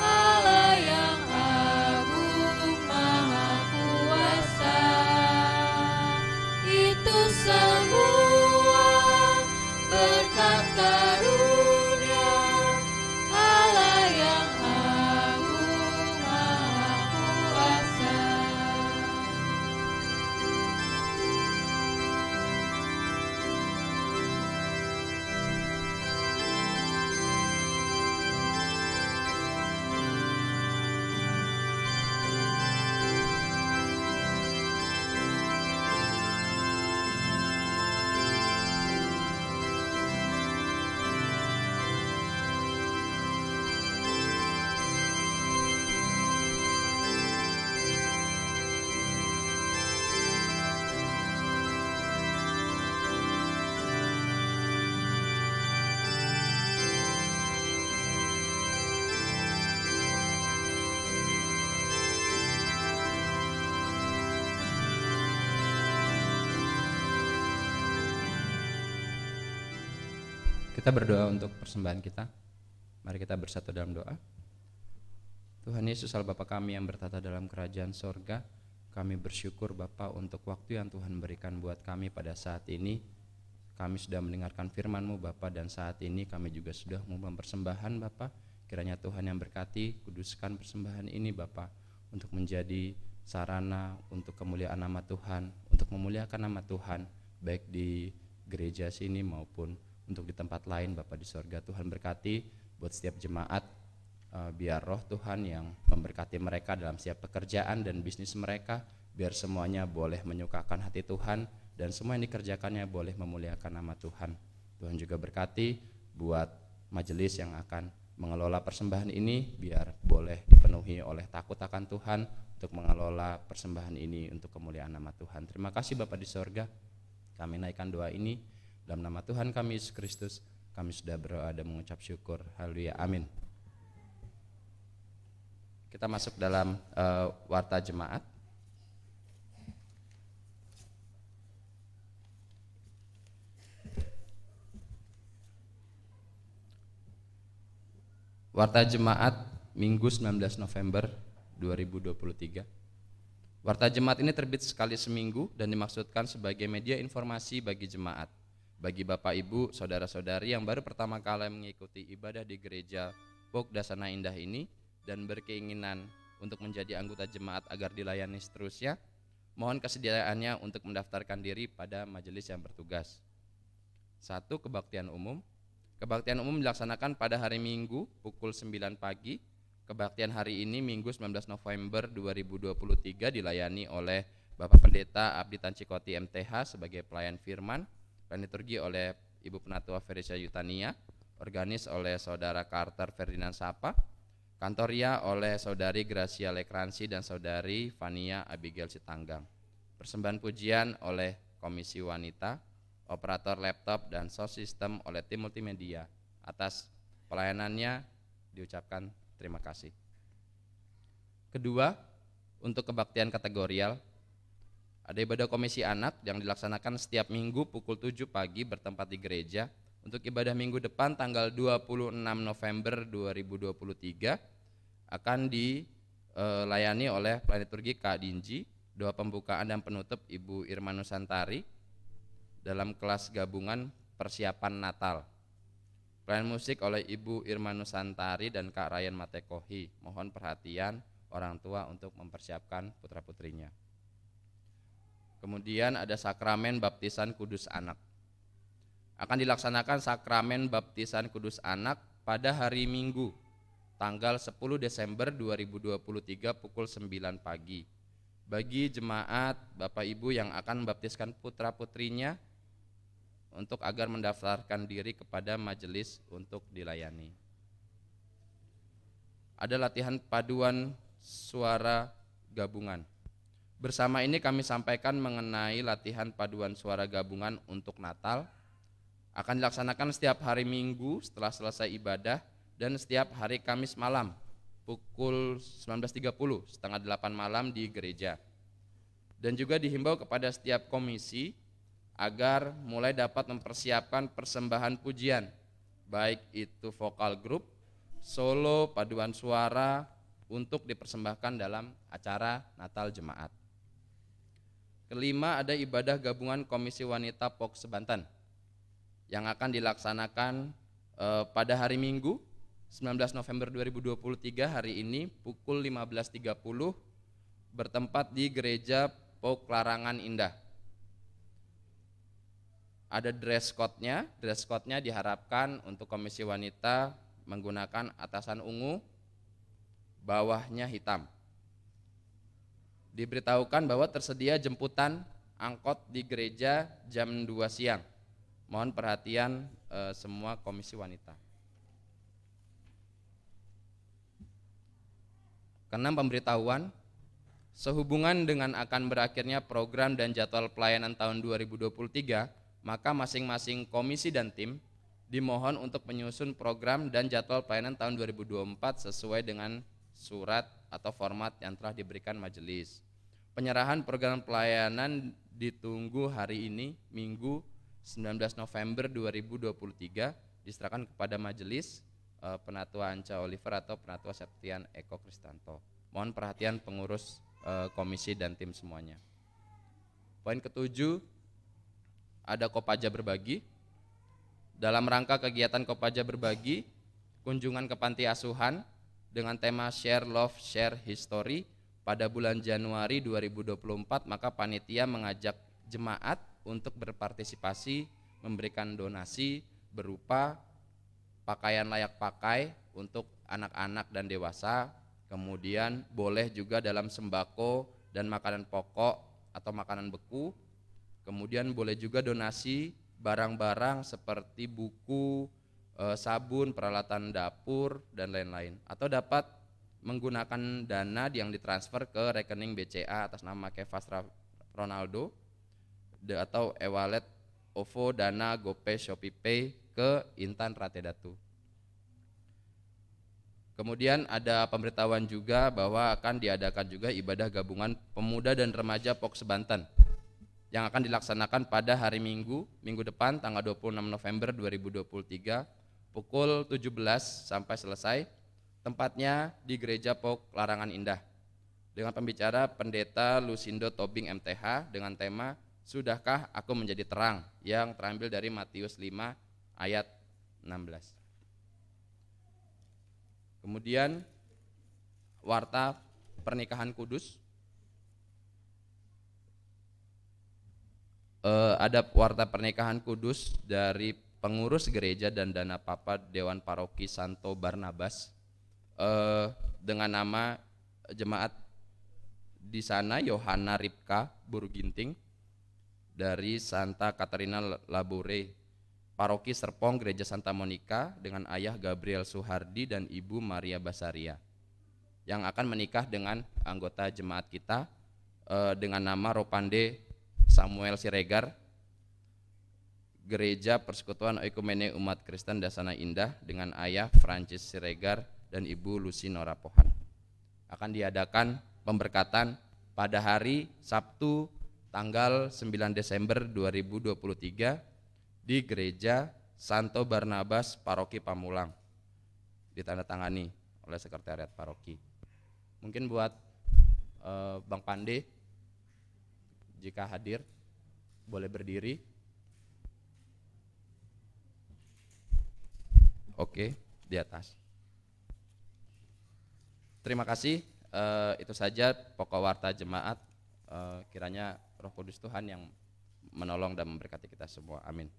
Allah yang agung maha kuasa. Itu semua berkat karunia Allah yang agung maha kuasa. Kita berdoa untuk persembahan kita. Mari kita bersatu dalam doa. Tuhan Yesus, Allah Bapa kami yang bertata dalam kerajaan sorga, kami bersyukur Bapa untuk waktu yang Tuhan berikan buat kami pada saat ini. Kami sudah mendengarkan firman-Mu Bapa, dan saat ini kami juga sudah mau mempersembahkan Bapa. Kiranya Tuhan yang berkati, kuduskan persembahan ini Bapa, untuk menjadi sarana untuk kemuliaan nama Tuhan, untuk memuliakan nama Tuhan, baik di gereja sini maupun untuk di tempat lain Bapa di sorga. Tuhan berkati buat setiap jemaat, biar roh Tuhan yang memberkati mereka dalam setiap pekerjaan dan bisnis mereka, biar semuanya boleh menyukakan hati Tuhan dan semua yang dikerjakannya boleh memuliakan nama Tuhan. Tuhan juga berkati buat majelis yang akan mengelola persembahan ini, biar boleh dipenuhi oleh takut akan Tuhan untuk mengelola persembahan ini untuk kemuliaan nama Tuhan. Terima kasih Bapa di sorga, kami naikkan doa ini dalam nama Tuhan kami Yesus Kristus. Kami sudah berdoa dan mengucap syukur. Haleluya, amin. Kita masuk dalam warta jemaat. Warta jemaat Minggu 19 November 2023. Warta jemaat ini terbit sekali seminggu dan dimaksudkan sebagai media informasi bagi jemaat, bagi Bapak Ibu, saudara-saudari yang baru pertama kali mengikuti ibadah di gereja Pokda Sana Indah ini dan berkeinginan untuk menjadi anggota jemaat agar dilayani seterusnya. Mohon kesediaannya untuk mendaftarkan diri pada majelis yang bertugas. 1. Kebaktian umum. Kebaktian umum dilaksanakan pada hari Minggu pukul 9 pagi. Kebaktian hari ini Minggu 19 November 2023 dilayani oleh Bapak Pendeta Abdi Tancikoti MTH sebagai pelayan firman, dan liturgi oleh Ibu Penatua Ferisha Yutania, Organis oleh Saudara Carter Ferdinand Sapa. Kantoria oleh Saudari Gracia Lekransi dan Saudari Fania Abigail Sitanggang. Persembahan pujian oleh Komisi Wanita, operator laptop dan sound system oleh tim multimedia. Atas pelayanannya diucapkan terima kasih. Kedua, untuk kebaktian kategorial, ada ibadah komisi anak yang dilaksanakan setiap minggu pukul 7 pagi bertempat di gereja. Untuk ibadah minggu depan tanggal 26 November 2023 akan dilayani oleh pelayan liturgi Kak Dinji, doa pembukaan dan penutup Ibu Irma Nusantari dalam kelas gabungan persiapan Natal. Pelayan musik oleh Ibu Irma Nusantari dan Kak Ryan Matekohi. Mohon perhatian orang tua untuk mempersiapkan putra-putrinya. Kemudian ada sakramen baptisan kudus anak. Akan dilaksanakan sakramen baptisan kudus anak pada hari Minggu tanggal 10 Desember 2023 pukul 9 pagi. Bagi jemaat Bapak Ibu yang akan membaptiskan putra-putrinya untuk agar mendaftarkan diri kepada majelis untuk dilayani. Ada latihan paduan suara gabungan. Bersama ini kami sampaikan mengenai latihan paduan suara gabungan untuk Natal. Akan dilaksanakan setiap hari Minggu setelah selesai ibadah dan setiap hari Kamis malam pukul 19.30 setengah 8 malam di gereja. Dan juga dihimbau kepada setiap komisi agar mulai dapat mempersiapkan persembahan pujian, baik itu vokal grup, solo, paduan suara untuk dipersembahkan dalam acara Natal Jemaat. Kelima, ada ibadah gabungan Komisi Wanita POK Sebanten yang akan dilaksanakan pada hari Minggu 19 November 2023 hari ini pukul 15.30 bertempat di Gereja POK Larangan Indah. Ada dress code-nya diharapkan untuk Komisi Wanita menggunakan atasan ungu, bawahnya hitam. Diberitahukan bahwa tersedia jemputan angkot di gereja jam 2 siang. Mohon perhatian semua komisi wanita. Keenam, pemberitahuan sehubungan dengan akan berakhirnya program dan jadwal pelayanan tahun 2023, maka masing-masing komisi dan tim dimohon untuk menyusun program dan jadwal pelayanan tahun 2024 sesuai dengan surat atau format yang telah diberikan majelis. Penyerahan program pelayanan ditunggu hari ini, Minggu 19 November 2023, diserahkan kepada majelis Penatua Anca Oliver atau Penatua Septian Eko Kristanto. Mohon perhatian pengurus komisi dan tim semuanya. Poin ketujuh, ada Kopaja Berbagi. Dalam rangka kegiatan Kopaja Berbagi, kunjungan ke panti asuhan dengan tema Share Love, Share History pada bulan Januari 2024, maka panitia mengajak jemaat untuk berpartisipasi memberikan donasi berupa pakaian layak pakai untuk anak-anak dan dewasa, kemudian boleh juga dalam sembako dan makanan pokok atau makanan beku, kemudian boleh juga donasi barang-barang seperti buku, sabun, peralatan dapur, dan lain-lain, atau dapat menggunakan dana yang ditransfer ke rekening BCA atas nama Kevas Ronaldo atau e-wallet OVO, Dana, GoPay, ShopeePay ke Intan Ratedatu. Kemudian ada pemberitahuan juga bahwa akan diadakan juga ibadah gabungan pemuda dan remaja POK Sebanten yang akan dilaksanakan pada hari Minggu depan tanggal 26 November 2023 pukul 17 sampai selesai. Tempatnya di Gereja POK Larangan Indah dengan pembicara Pendeta Lusindo Tobing MTH dengan tema Sudahkah Aku Menjadi Terang, yang terambil dari Matius 5 ayat 16. Kemudian warta pernikahan kudus. Ada warta pernikahan kudus dari pengurus gereja dan dana papa Dewan Paroki Santo Barnabas dengan nama jemaat di sana Yohana Ripka Buruginting dari Santa Katarina Labore Paroki Serpong Gereja Santa Monica dengan Ayah Gabriel Suhardi dan Ibu Maria Basaria yang akan menikah dengan anggota jemaat kita dengan nama Ropande Samuel Siregar, Gereja Persekutuan Oikumene Umat Kristen Dasana Indah dengan Ayah Francis Siregar dan Ibu Lucy Nora Pohan. Akan diadakan pemberkatan pada hari Sabtu tanggal 9 Desember 2023 di Gereja Santo Barnabas Paroki Pamulang, ditandatangani oleh Sekretariat Paroki. Mungkin buat Bang Pande, jika hadir boleh berdiri. Oke, di atas. Terima kasih, itu saja pokok warta jemaat. Kiranya Roh Kudus Tuhan yang menolong dan memberkati kita semua. Amin.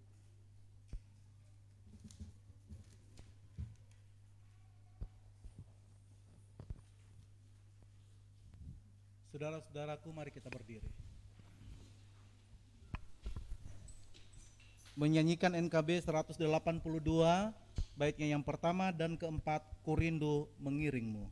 Saudara-saudaraku, mari kita berdiri. Menyanyikan NKB 182, baitnya yang pertama dan keempat, Kurindu Mengiringmu.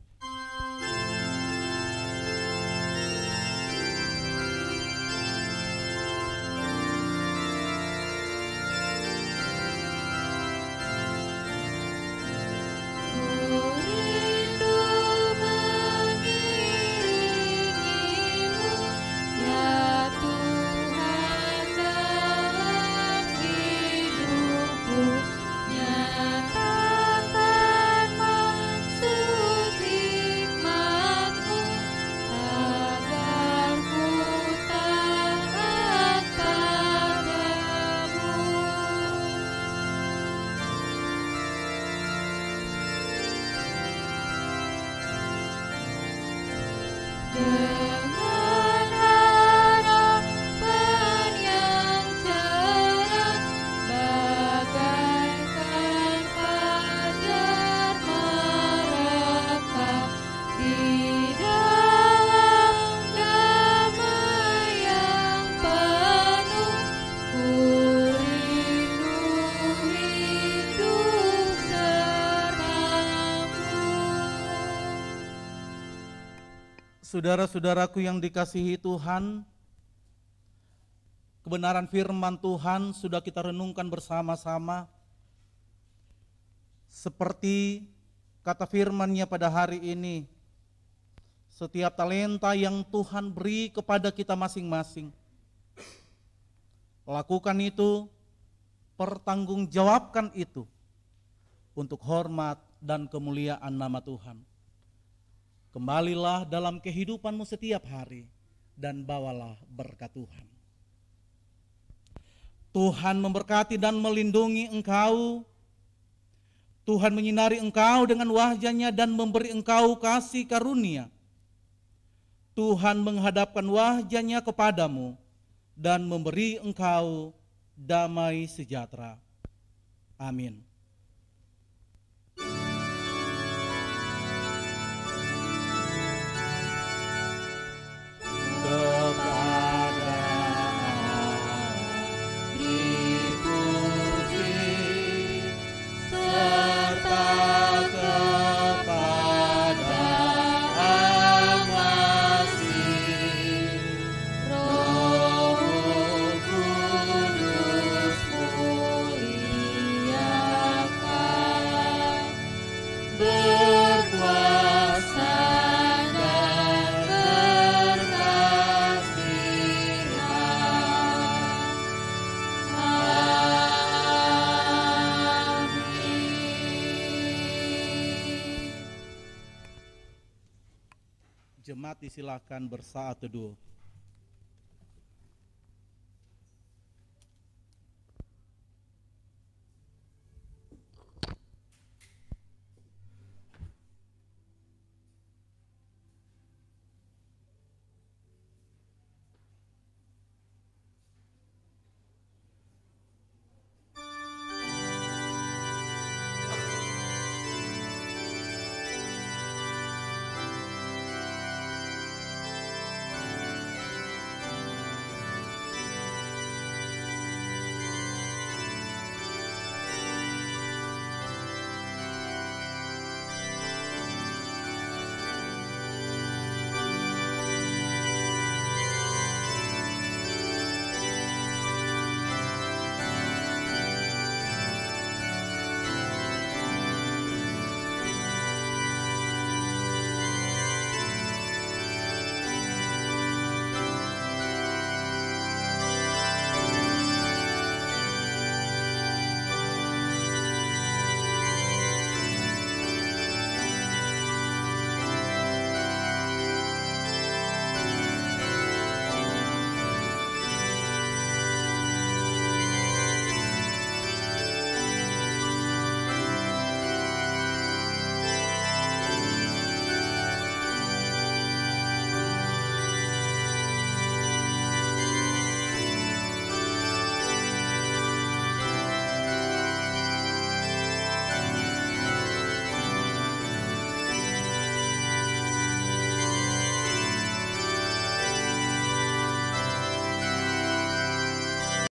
Saudara-saudaraku yang dikasihi Tuhan, kebenaran firman Tuhan sudah kita renungkan bersama-sama. Seperti kata firman-Nya pada hari ini, setiap talenta yang Tuhan beri kepada kita masing-masing, lakukan itu, pertanggungjawabkan itu untuk hormat dan kemuliaan nama Tuhan. Kembalilah dalam kehidupanmu setiap hari dan bawalah berkat Tuhan. Tuhan memberkati dan melindungi engkau. Tuhan menyinari engkau dengan wajah-Nya dan memberi engkau kasih karunia. Tuhan menghadapkan wajah-Nya kepadamu dan memberi engkau damai sejahtera. Amin. Jemaat disilakan bersaat teduh.